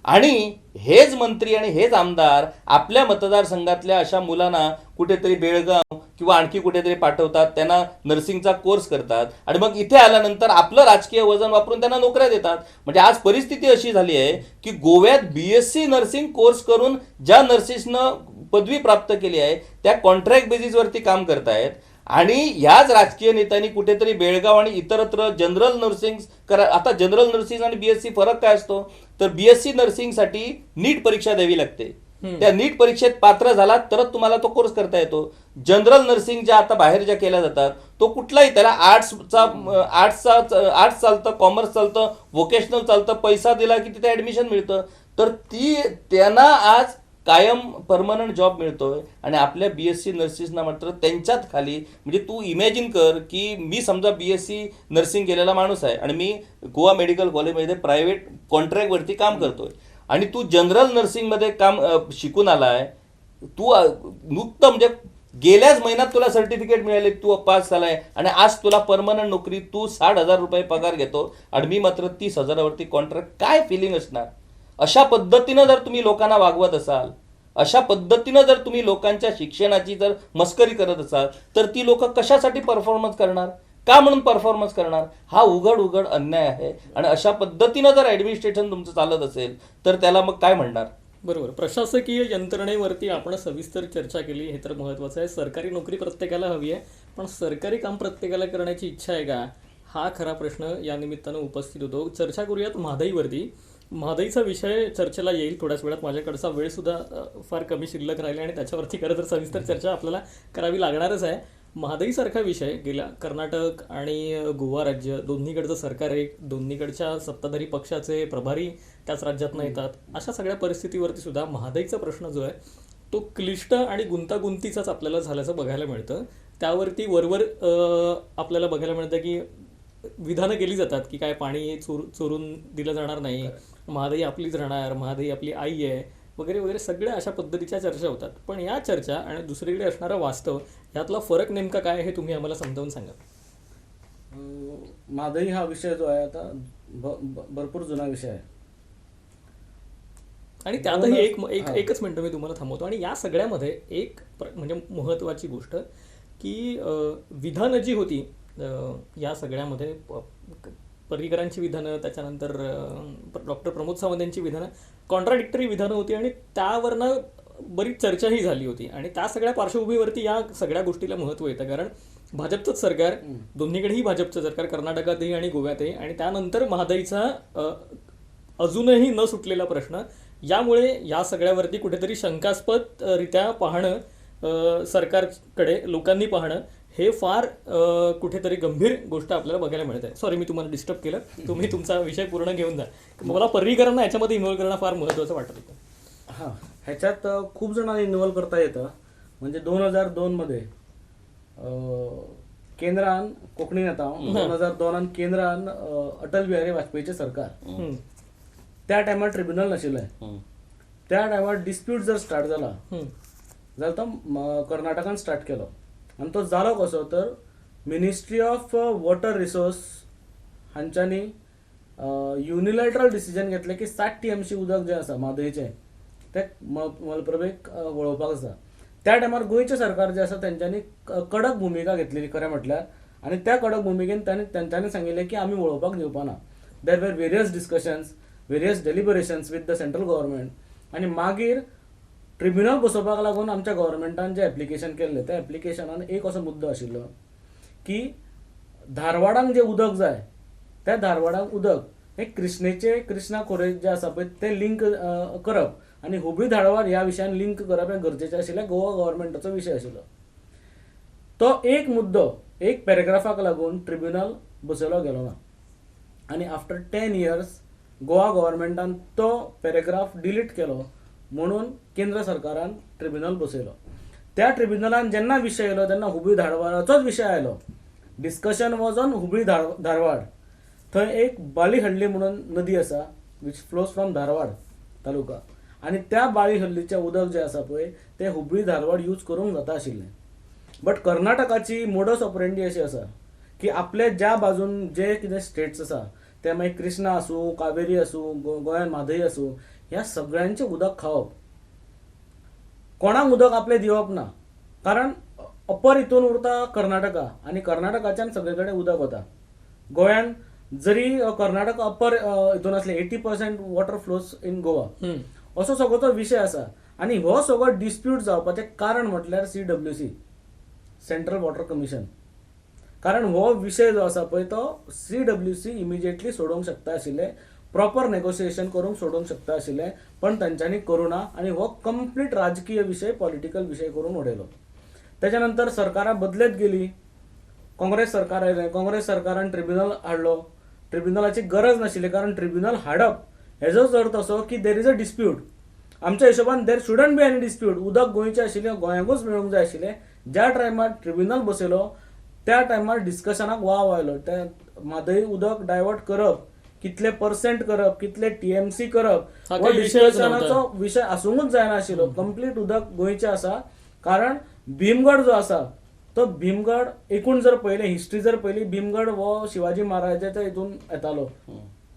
आणि हेच मंत्री आणि हेच आमदार आपल्या मतदारसंघातल्या अशा मुलांना कुठेतरी बेळगाव किंवा आणखी कुठेतरी पाठवतात, त्यांना नर्सिंगचा कोर्स करतात आणि मग इथे आल्यानंतर आपलं राजकीय वजन वापरून त्यांना नोकऱ्या देतात. म्हणजे आज परिस्थिती अशी झाली आहे की गोव्यात BSc नर्सिंग कोर्स करून ज्या नर्सिसनं पदवी प्राप्त केली आहे त्या कॉन्ट्रॅक्ट बेसिसवरती काम करतायत आणि याच राजकीय नेत्यांनी कुठेतरी बेळगाव आणि इतरत्र जनरल नर्सिंग करा. आता जनरल नर्सिंग आणि BSc फरक काय असतो तर BSc नर्सिंगसाठी नीट परीक्षा द्यावी लागते. त्या नीट परीक्षेत पात्र झाला तरच तुम्हाला तो कोर्स करता येतो. जनरल नर्सिंग ज्या आता बाहेर ज्या केल्या जातात तो कुठलाही, त्याला आर्ट्स चालतं, कॉमर्स चालतं, व्होकेशनल चालतं, पैसा दिला की तिथे ऍडमिशन मिळतं. तर त्यांना आज कायम परमनंट जॉब मिळतोय आणि आपल्या BSc नर्सिसना मात्र त्यांच्यात खाली, म्हणजे तू इमॅजिन कर की मी समजा BSc नर्सिंग केलेला माणूस आहे आणि मी गोवा मेडिकल कॉलेजमध्ये प्रायव्हेट कॉन्ट्रॅक्टवरती काम करतोय आणि तू जनरल नर्सिंगमध्ये काम शिकून आलाय. तू नुकतं म्हणजे गेल्याच महिन्यात तुला सर्टिफिकेट मिळाले, तू पास झालाय आणि आज तुला परमनंट नोकरी, तू 60,000 रुपये पगार घेतो आणि मी मात्र 30,000वरती कॉन्ट्रॅक्ट. काय फिलिंग असणार? अशा पद्धतीनं जर तुम्ही लोकांना वागवत असाल, अशा पद्धतीनं जर तुम्ही लोकांच्या शिक्षणाची जर मस्करी करत असाल तर ती लोक कशासाठी परफॉर्मन्स करणार? का म्हणून परफॉर्मन्स करणार? हा उघड अन्याय आहे. आणि अशा पद्धतीनं जर ऍडमिनिस्ट्रेशन तुमचं चालत असेल तर त्याला मग काय म्हणणार? बरोबर. प्रशासकीय यंत्रणेवरती आपण सविस्तर चर्चा केली, हे तर महत्त्वाचं आहे. सरकारी नोकरी प्रत्येकाला हवी आहे, पण सरकारी काम प्रत्येकाला करण्याची इच्छा आहे का, हा खरा प्रश्न या निमित्तानं उपस्थित होतो. चर्चा करूयात महागाईवरती. महागाईचा विषय चर्चेला येईल थोड्याच वेळात. माझ्याकडचा वेळसुद्धा फार कमी शिल्लक राहिला आणि त्याच्यावरती खरं तर सविस्तर चर्चा आपल्याला करावी लागणारच आहे. महागाईसारखा विषय गेल्या कर्नाटक आणि गोवा राज्य दोन्हीकडचं सरकार एक, दोन्हीकडच्या सत्ताधारी पक्षाचे प्रभारी त्याच राज्यातनं येतात. अशा सगळ्या परिस्थितीवरती सुद्धा महागाईचा प्रश्न जो आहे तो क्लिष्ट आणि गुंतागुंतीचाच आपल्याला झाल्याचं बघायला मिळतं. त्यावरती वरवर आपल्याला बघायला मिळतं की विधानं केली जातात की काय पाणी चोरून दिलं जाणार नाही, महागाई आपलीच राहणार, महागाई आपली आई आहे वगैरे वगैरे, सगळ्या अशा पद्धतीच्या चर्चा होतात. पण या चर्चा आणि दुसरीकडे असणारं वास्तव यातला फरक नेमका काय हे तुम्ही आम्हाला समजावून सांगा. महागाई हा विषय जो आहे आता भरपूर जुना विषय आहे आणि त्यातही एकच मिनिटं मी तुम्हाला थांबवतो. आणि या सगळ्यामध्ये एक म्हणजे महत्त्वाची गोष्ट की विधानं जी होती या सगळ्यामध्ये, पर्रीकरांची विधानं, त्याच्यानंतर डॉक्टर प्रमोद सावंत यांची विधानं कॉन्ट्राडिक्टरी विधानं होती आणि त्यावरनं बरीच चर्चाही झाली होती. आणि त्या सगळ्या पार्श्वभूमीवरती या सगळ्या गोष्टीला महत्त्व येतं, कारण भाजपचंच सरकार, दोन्हीकडेही भाजपचं सरकार, कर्नाटकातही आणि गोव्यातही, आणि त्यानंतर महागाईचा अजूनही न सुटलेला प्रश्न. यामुळे या सगळ्यावरती कुठेतरी शंकास्पदरित्या पाहणं, सरकारकडे लोकांनी पाहणं, हे फार कुठेतरी गंभीर गोष्ट आपल्याला बघायला मिळते. सॉरी, मी तुम्हाला डिस्टर्ब केलं, तुम्ही तुमचा विषय पूर्ण घेऊन जा. मला पर्रीकरांना याच्यामध्ये इन्व्हॉल्व करणं फार महत्त्वाचं वाटत होतं. हां, ह्याच्यात खूप जणांना इन्व्हॉल्व करता येतं. म्हणजे 2002 मध्ये केंद्रान कोकणी नेता 2002 केंद्रान अटल बिहारी वाजपेयीचे सरकार, त्या टायमार ट्रिब्युनल नाशिल्लें. त्या टायमार डिस्प्यूट जर स्टार्ट जाला जाल्यार तो कर्नाटकान स्टार्ट केलो. आणि तो जालो कसो तर मिनिस्ट्री ऑफ वॉटर रिसोर्स हांच्यांनी युनिलॅटरल डिसिजन घेतले की 60 TMC उदक जे आसा म्हादयचें ते मलप्रभेक वळोवपाक आसा. त्या टायमार गोंयचे सरकार जे आसा तेंच्यांनी कडक भुमिका घेतलेली खरें म्हटल्यार. आणि त्या कडक भुमिकेन तेंच्यांनी सांगिल्लें की आमी वळोवपाक दिवपा ना. There were various discussions, various deliberations with the central government. आणि मागीर ट्रिब्युनल बसोवपाक लागून आमच्या गव्हर्मेंटान जे एप्लिकेशन केल्लें त्या एप्लिकेशनान एक असो मुद्दो आशिल्लो की धारवाडांक जे उदक जाय त्या धारवाडांक उदक हे कृष्णा खोरे जे आसा पळय ते लिंक करप आणि हुबळी धारवाड ह्या विशयान लिंक करप हें गरजेचें आशिल्लें. गोवा गव्हर्मेंटाचो विशय आशिल्लो. तो एक मुद्दो एक पॅरेग्राफाक लागून ट्रिब्युनल बसयलो गेलो ना. आणि आफ्टर 10 years गोवा गव्हर्मेंटान तो पॅरेग्राफ डिलीट केलो म्हणून केंद्र सरकारान ट्रिब्युनल बसयलो. त्या ट्रिब्युनलान जेन्ना विशय येयलो तेन्ना हुबळी धारवाडाचोच विशय आयलो. Discussion was on Hubli Dharwad. थंय एक बालीहल्ली म्हणून नदी आसा which flows from Dharwad taluka. आणि त्या बाळीहल्लीचें उदक जें आसा पळय तें हुबळी धारवाड यूज करूंक जाता आशिल्लें. बट कर्नाटकाची मोडस ऑपरेंडी अशी आसा की आपले ज्या बाजून जे कितें स्टेट्स आसा ते मागीर कृष्णा आसूं, कावेरी आसूं, गोंयांत म्हादय आसूं, ह्या सगळ्यांचें उदक खावप. कोणाक उदक आपलें दिवप ना. कारण अप्पर हितून उरता कर्नाटका आणि कर्नाटकाच्यान सगळे कडेन उदक वता. गोंयान जरी कर्नाटक अप्पर हितून असले 80% वॉटर फ्लोज इन गोवा हम्म. असो सगळो तो विशय आसा. आणि हो सगळो डिस्प्यूट जावपाचें कारण म्हटल्यार CWC, सेंट्रल वॉटर कमिशन. कारण हो विशय जो आसा पळय तो CWC इमिजिएटली सोडोवंक शकता आशिल्ले, प्रॉपर नेगोशिएशन करूंक सोडोवंक शकता आशिल्ले, पण तांच्यांनी करूना आणि हो कंप्लीट राजकीय विशय, पॉलिटिकल विशय करून उडयलो. त्याच्या नंतर सरकारां बदलत गेली, काँग्रेस सरकार आयलें, काँग्रेस सरकारान ट्रिब्युनल हाडलो. ट्रिब्युनलाची गरज नाशिल्ली, कारण ट्रिब्युनल हाडप हेजोच अर्थ असो की देर इज अ डिस्प्यूट. आमच्या हिशोबान देर शुडंट बी एनी डिस्प्यूट. उदक गोंयचें आशिल्लें, गोंयांकूच मेळूंक जाय आशिल्लें. ज्या टायमार ट्रिब्युनल बसयलो त्या टायमार डिस्कशनाक वाव आयलो. त्या म्हादय उदक डायवर्ट करप, कितले पर्सेंट करप, कितले TMC करप, हा हो काही विषयच डिस्कशनाचो विशय आसूंकूच जायनाशिल्लो. कंप्लीट उदक गोंयचें आसा. कारण भीमगड जो आसा तो भीमगड एकूण जर पयलें, हिस्ट्री जर पयली, भीमगड हो शिवाजी महाराजाच्या हितून येतालो.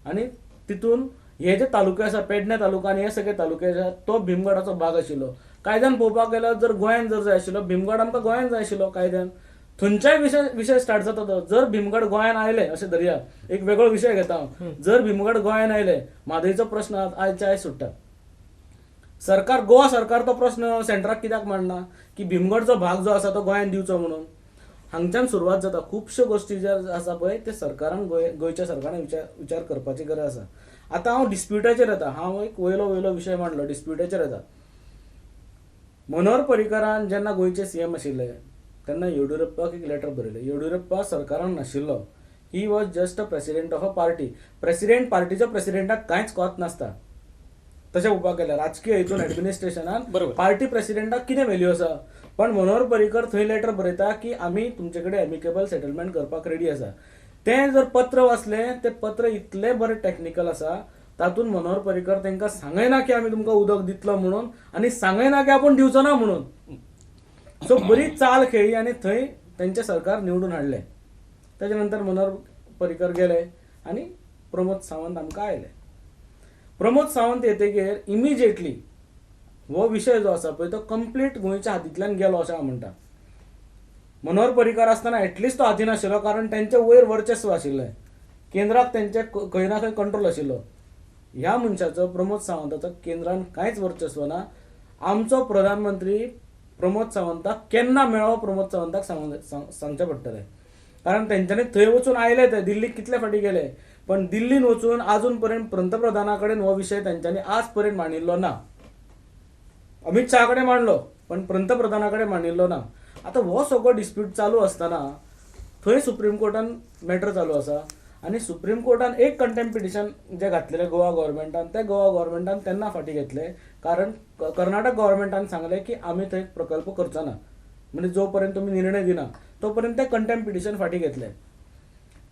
आणि तितून हे जे तालुके आसा, पेडणे तालुका आनी हे सगळे तालुके आसा, तो भीमगडाचो भाग आशिल्लो. कायद्यान पळोवपाक गेल्यार जर गोंयान जर जाय आशिल्लो, भीमगड आमकां गोंयान जाय आशिल्लो कायद्यान. थंयच्याय विशय स्टार्ट जाता तो. जर भीमगड गोंयान आयले, अशें धरया, एक वेगळो विशय घेता हांव. जर भीमगड गोंयान आयले, म्हादयचो प्रश्न आयच्या आयज सुट्टा. सरकार, गोवा सरकार तो प्रश्न सेंटराक कित्याक मांडना की भीमगडचो भाग जो आसा तो गोंयान दिवचो म्हणून. हांगच्यान सुरवात जाता. खुबश्यो गोश्टी ज्यो आसा पळय ते सरकारान गोंयच्या सरकारान विचार करपाची गरज आसा. आतां हांव डिस्प्युटाचेर येता. हांव एक वयलो विशय मांडलो, डिस्प्युटाचेर येता. मनोहर पर्रीकरान जेन्ना गोंयचे CM आशिल्ले तेन्ना येडियुरप्पाक एक लेटर बरयलें. येडियुरप्पा सरकारान नाशिल्लो. He was just a president of a party. President, पार्टीच्या प्रेसिडेंटाक कांयच कोत नासता. तशें पळोवपाक गेल्यार राजकीय हितून ऍडमिनिस्ट्रेशनान बरोबर. पार्टी प्रेसिडेंटाक कितें व्हॅल्यू आसा. पण मनोहर पर्रीकर थंय लेटर बरयता की आमी तुमचे कडेन एमिकेबल सेटलमेंट करपाक रेडी आसा. तें जर पत्र वाचलें, तें पत्र इतलें बरें टॅक्निकल आसा. तातूंत मनोहर पर्रीकर तांकां सांगयना की आमी तुमकां उदक दितलो म्हणून, आनी सांगयना की आपूण दिवचो ना म्हणून. सो बरी चाल खेळ्ळी आनी थंय तेंचें सरकार निवडून हाडलें. तेच्या नंतर मनोहर पर्रीकर गेले आनी प्रमोद सावंत आमकां आयले. प्रमोद सावंत येतकीर इमिजिएटली हो विशय जो आसा पळय तो कंप्लीट गोंयच्या हातींतल्यान गेलो अशें हांव म्हणटा. मनोहर पर्रीकर आसतना एटलिस्ट तो हातीन आशिल्लो, कारण तेंचे वयर वर्चस्व आशिल्लें. केंद्राक तेंचे खंय ना खंय कंट्रोल आशिल्लो. ह्या मनशाचो, प्रमोद सावंताचो केंद्रान कांयच वर्चस्व ना. आमचो प्रधानमंत्री प्रमोद सावंताक केन्ना मेळ्ळो, प्रमोद सावंताक सांगचें पडटलें. कारण तेंच्यांनी थंय वचून आयले, ते दिल्लीक कितले फाटी गेले, पण दिल्लीन वचून आजून पर्यंत पंतप्रधाना कडेन हो विशय तेंच्यांनी आज पर्यंत मांडिल्लो ना. अमित शहा कडेन मांडलो, पण पंतप्रधाना कडेन मांडिल्लो ना. आतां हो सगळो डिस्प्यूट चालू आसतना थंय सुप्रीम कोर्टान मॅटर चालू आसा. आनी सुप्रीम कोर्टान एक कंटेम्प्ट पिटिशन जें घातलेलें गोवा गव्हर्मेंटान, तें गोवा गव्हर्मेंटान तेन्ना फाटीं घेतलें, कारण कर्नाटक गव्हर्मेंटान सांगलें की आमी थंय प्रकल्प करचो ना. म्हणजे जो पर्यंत तुमी निर्णय दिना तो पर्यंत तें कंटेम्प्ट पिटिशन फाटीं घेतलें.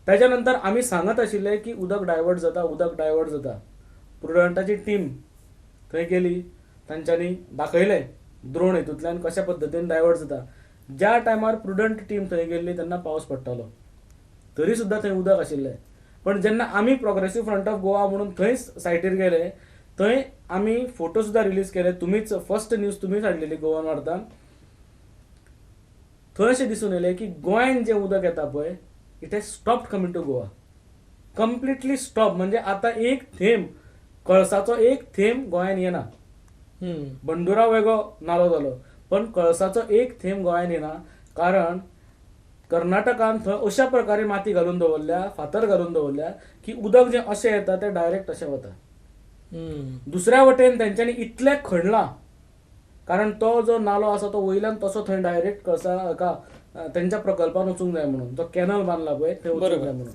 त्याच्या नंतर आमी सांगत आशिल्ले की उदक डायवर्ट जाता. प्रुडंटाची टीम थंय गेली, तांच्यांनी दाखयलें द्रोण हितूंतल्यान कशा पद्दतीन डायवर्ट जाता. ज्या टायमार प्रुडंट टीम थंय गेल्ली तेन्ना पावस पडटालो, तरी सुद्दां थंय उदक आशिल्लें. पण जेन्ना आमी प्रोग्रेसीव फ्रंट ऑफ गोवा म्हणून थंय सायटीर गेले, थंय आमी फोटो सुद्दां रिलीज केले. तुमीच फर्स्ट न्यूज तुमीच हाडलेली गोवन वार्तान. थंय अशें दिसून येलें की गोंयान जें उदक येता पळय, it has stopped coming to Goa. Completely stop. म्हणजे आतां एक थेंब, कळसाचो एक थेंब गोंयान येना. बंडुरा वेगळो नालो जालो, पण कळसाचो एक थेंब गोंयान येना. कारण कर्नाटकान थंय अशा प्रकारे माती घालून दवरल्या, फातर घालून दवरल्या की उदक जें अशें येता तें डायरेक्ट अशें वता. दुसऱ्या वटेन तेंच्यांनी इतलें खणलां, कारण तो जो नालो आसा तो वयल्यान तसो थंय डायरेक्ट कळसा हाका तेंच्या प्रकल्पान वचूंक जाय म्हणून, तो कॅनल बांदला पळय थंय वचूंक जाय म्हणून.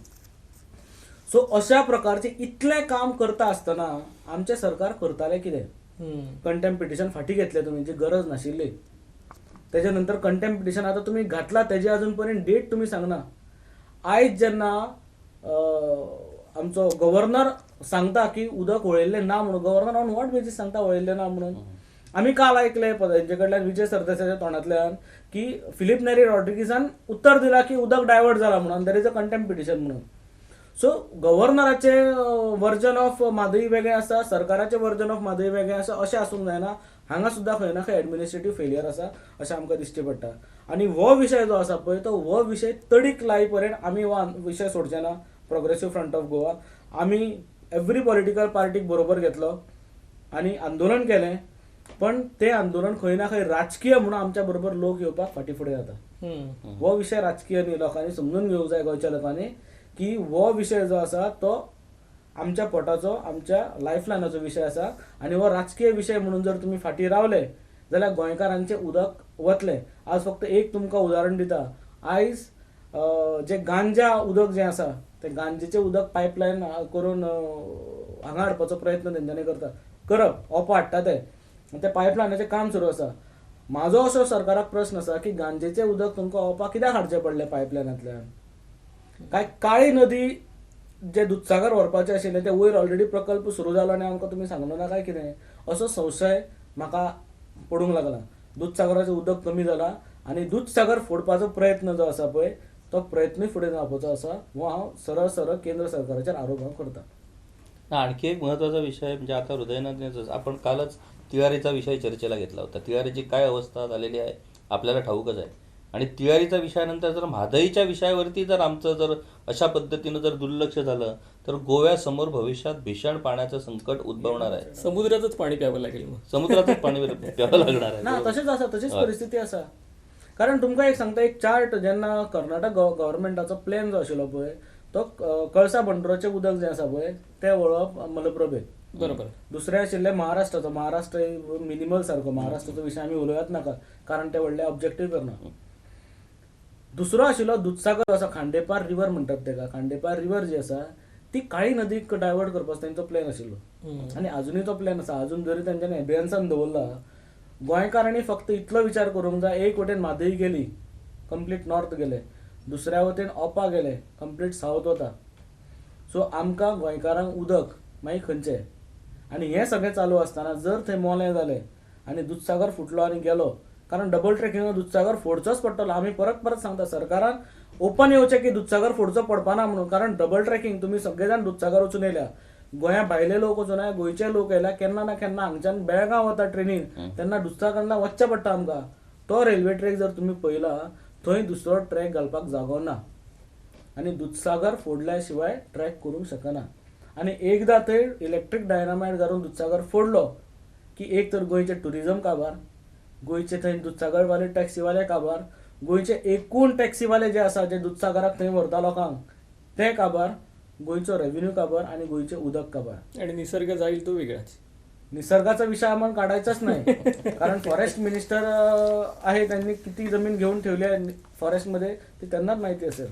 सो अशा प्रकारचे इतलें काम करता आसतना आमचें सरकार करतालें कितें? कंटेम्प्ट पिटिशन फाटीं घेतलें तुमी, जी गरज नाशिल्ली. तेच्या नंतर कंटेम्प्ट पिटिशन आतां तुमी घातला, तेजी अजून पर्यंत डेट तुमी सांगना. आयज जेन्ना आमचो गव्हर्नर सांगता की उदक वळयल्लें ना म्हणून, गव्हर्नर ऑन वॉट बेजीस सांगता वळयल्लें ना म्हणून? आमी काल ऐकलें हेंचे कडल्यान, विजय सरदेसायाच्या तोंडांतल्यान, की फिलीप नेरी रॉड्रिगीजान उत्तर दिलां की उदक डायवर्ट जाला म्हणून, there is a contempt petition म्हणून. सो गव्हर्नराचे वर्जन ऑफ म्हादई वेगळें आसा, सरकाराचे वर्जन ऑफ म्हादई वेगळें आसा अशें आसूंक जायना. हांगा सुद्दां खंय ना खंय एडमिनिस्ट्रेटिव्ह फेलियर आसा अशें आमकां दिश्टी पडटा. आनी हो विशय जो आसा पळय तो हो विशय तडीक लाय पर्यंत आमी हो विशय सोडचे ना. प्रोग्रेसिव्ह फ्रंट ऑफ गोवा आमी एव्हरी पॉलिटिकल पार्टीक बरोबर घेतलो आनी आंदोलन केलें. पण तें आंदोलन खंय ना खंय राजकीय म्हणून आमच्या बरोबर लोक येवपाक फाटीं फुडें जाता. हो विशय राजकीय न्ही. लोकांनी समजून घेवंक जाय गोंयच्या लोकांनी की हो विशय जो आसा तो आमच्या पोटाचो, आमच्या लायफलायनाचो विशय आसा. आनी हो राजकीय विशय म्हणून जर तुमी फाटीं रावले जाल्यार गोंयकारांचें उदक वतलें. आज फक्त एक तुमकां उदाहरण दिता. आयज जे गांजा उदक जें आसा तें गांजेचें उदक पायपलायन करून हांगा हाडपाचो प्रयत्न तेंच्यांनी करप ओपो हाडटा ते पायपलायनाचें काम सुरू आसा. म्हाजो असो सरकाराक प्रस्न आसा की गांजेचें उदक तुमकां ओपा कित्याक हाडचें पडलें पायपलायनांतल्यान. काय काळी नदी जे दुधसागर व्हरपाचें आशिल्लें ते वयर ऑलरेडी प्रकल्प सुरू जालो आनी आमकां तुमी सांगलो ना काय कितें असो संशय म्हाका पडूंक लागला. दुधसागराचें उदक कमी जाला आनी दुधसागर फोडपाचो प्रयत्न जो आसा पळय तो प्रयत्नूय फुडें जावपाचो आसा. हो हांव सरळ सरळ केंद्र सरकाराचेर आरोप करता. आणखी एक महत्त्वाचा विषय म्हणजे आता हृदयनाथने आपण कालच तिवारीचा विषय चर्चेला घेतला होता. तिवारीची काय अवस्था झालेली आहे आपल्याला ठाऊकच आहे. आणि तिवारीचा विषयानंतर जर म्हादईच्या विषयावरती जर आमचं जर अशा पद्धतीनं जर दुर्लक्ष झालं तर गोव्यासमोर भविष्यात भीषण पाण्याचं संकट उद्भवणार आहे. समुद्राचंच पाणी प्यावं लागेल मग. समुद्रातच पाणी प्यावं लागणार ना आहे. तशेंच आसा, तशीच परिस्थिती आसा. कारण तुमकां एक सांगता, एक चार्ट जेन्ना कर्नाटक गव्हर्मेंटाचो प्लॅन जो आशिल्लो पळय तो कळसा बंदराचें उदक जें आसा पळय तें वळप मलप्रभेत. बरोबर. दुसरें आशिल्लें महाराष्ट्राचो. महाराष्ट्र मिनिमल सारको. महाराष्ट्राचो विशय आमी उलोवयात नाका कारण ते व्हडले ऑब्जेक्टीव करना. दुसरो आशिल्लो दुधसागर आसा, खांडेपार रिवर म्हणटात तेका. खांडेपार रिवर जी आसा ती काळी नदीक डायवर्ट करपाचो तेंचो प्लॅन आशिल्लो आनी अजुनूय तो प्लॅन आसा. अजून जरी तेंच्यांनी एबियन्सान दवरला. गोंयकारांनी फक्त इतलो विचार करूंक जाय, एक वटेन म्हादई गेली कंप्लीट नॉर्थ गेले, दुसऱ्या वटेन ओपा गेले कंप्लीट सावथ वता. सो आमकां गोंयकारांक उदक मागीर खंयचें. आनी हें सगळें चालू आसतना जर थंय मोलें जालें आनी दुधसागर फुटलो आनी गेलो, कारण डबल ट्रॅकिंग दुधसागर फोडचोच पडटलो. आमी परत परत सांगता सरकारान ओपन येवचें की दुधसागर फोडचो पडपाना म्हणून. कारण डबल ट्रॅकिंग तुमी सगळे जाण दुधसागर वचून येयल्या, गोंया भायले लोक वचून येया, गोंयचे लोक येयल्या, केन्ना ना केन्ना हांगच्यान बेळगांव वता ट्रेनीन तेन्ना दुधसागरांतल्यान वचचें पडटा आमकां. तो रेल्वे ट्रॅक जर तुमी पळयला थंय दुसरो ट्रॅक घालपाक जागो ना आनी दुधसागर फोडल्या शिवाय ट्रॅक करूंक शकना. आनी एकदां थंय इलेक्ट्रीक डायनामायट घालून दुधसागर फोडलो की एक तर गोंयचे ट्युरिजम काबार, गोंयचे थंय दुधसागरवाले टॅक्सीवाले काबार, गोंयचे एकूण टॅक्सीवाले जे आसा जे दुधसागराक थंय व्हरता लोकांक ते काबार, गोंयचो रेव्हेन्यू काबार आनी गोंयचे उदक काबार. आणि निसर्ग जाईल तो वेगळाच. निसर्गाचा विषय आम्हाला काढायचाच नाही कारण फॉरेस्ट मिनिस्टर आहे, त्यांनी किती जमीन घेऊन ठेवली आहे फॉरेस्टमध्ये ती त्यांनाच माहिती असेल.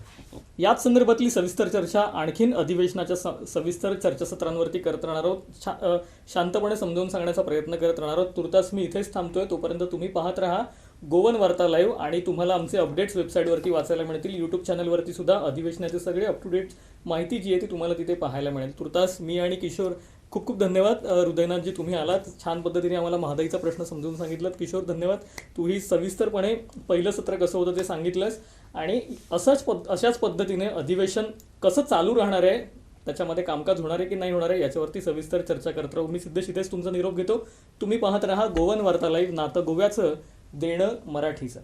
याच संदर्भातली सविस्तर चर्चा आणखीन अधिवेशनाच्या सविस्तर चर्चासत्रांवरती करत राहणार आहोत. शांतपणे समजावून सांगण्याचा प्रयत्न करत राहणार आहोत. तुर्तास मी इथेच थांबतोय. तोपर्यंत तुम्ही पाहत राहा गोवन वार्ता लाईव्ह आणि तुम्हाला आमचे अपडेट्स वेबसाईटवरती वाचायला मिळतील. यूट्यूब चॅनलवरती सुद्धा अधिवेशनाचे सगळे अप टू डेट माहिती जी आहे ती तुम्हाला तिथे पाहायला मिळेल. तुर्तास मी आणि किशोर खूप खूप धन्यवाद. हृदयनाथजी तुम्ही आलात, छान पद्धतीने आम्हाला महादाईचा प्रश्न समजून सांगितलात. किशोर धन्यवाद, तूही सविस्तरपणे पहिलं सत्र कसं होतं ते सांगितलंस आणि अशाच पद्धतीने अधिवेशन कसं चालू राहणार आहे, त्याच्यामध्ये कामकाज होणार आहे की नाही होणार आहे याच्यावरती सविस्तर चर्चा करत राहू. मी सिद्धेश इथेच तुमचा निरोप घेतो. तुम्ही पाहत राहा गोवन वार्ता लाईव्ह, नातं गोव्याचं, देणं मराठीचं.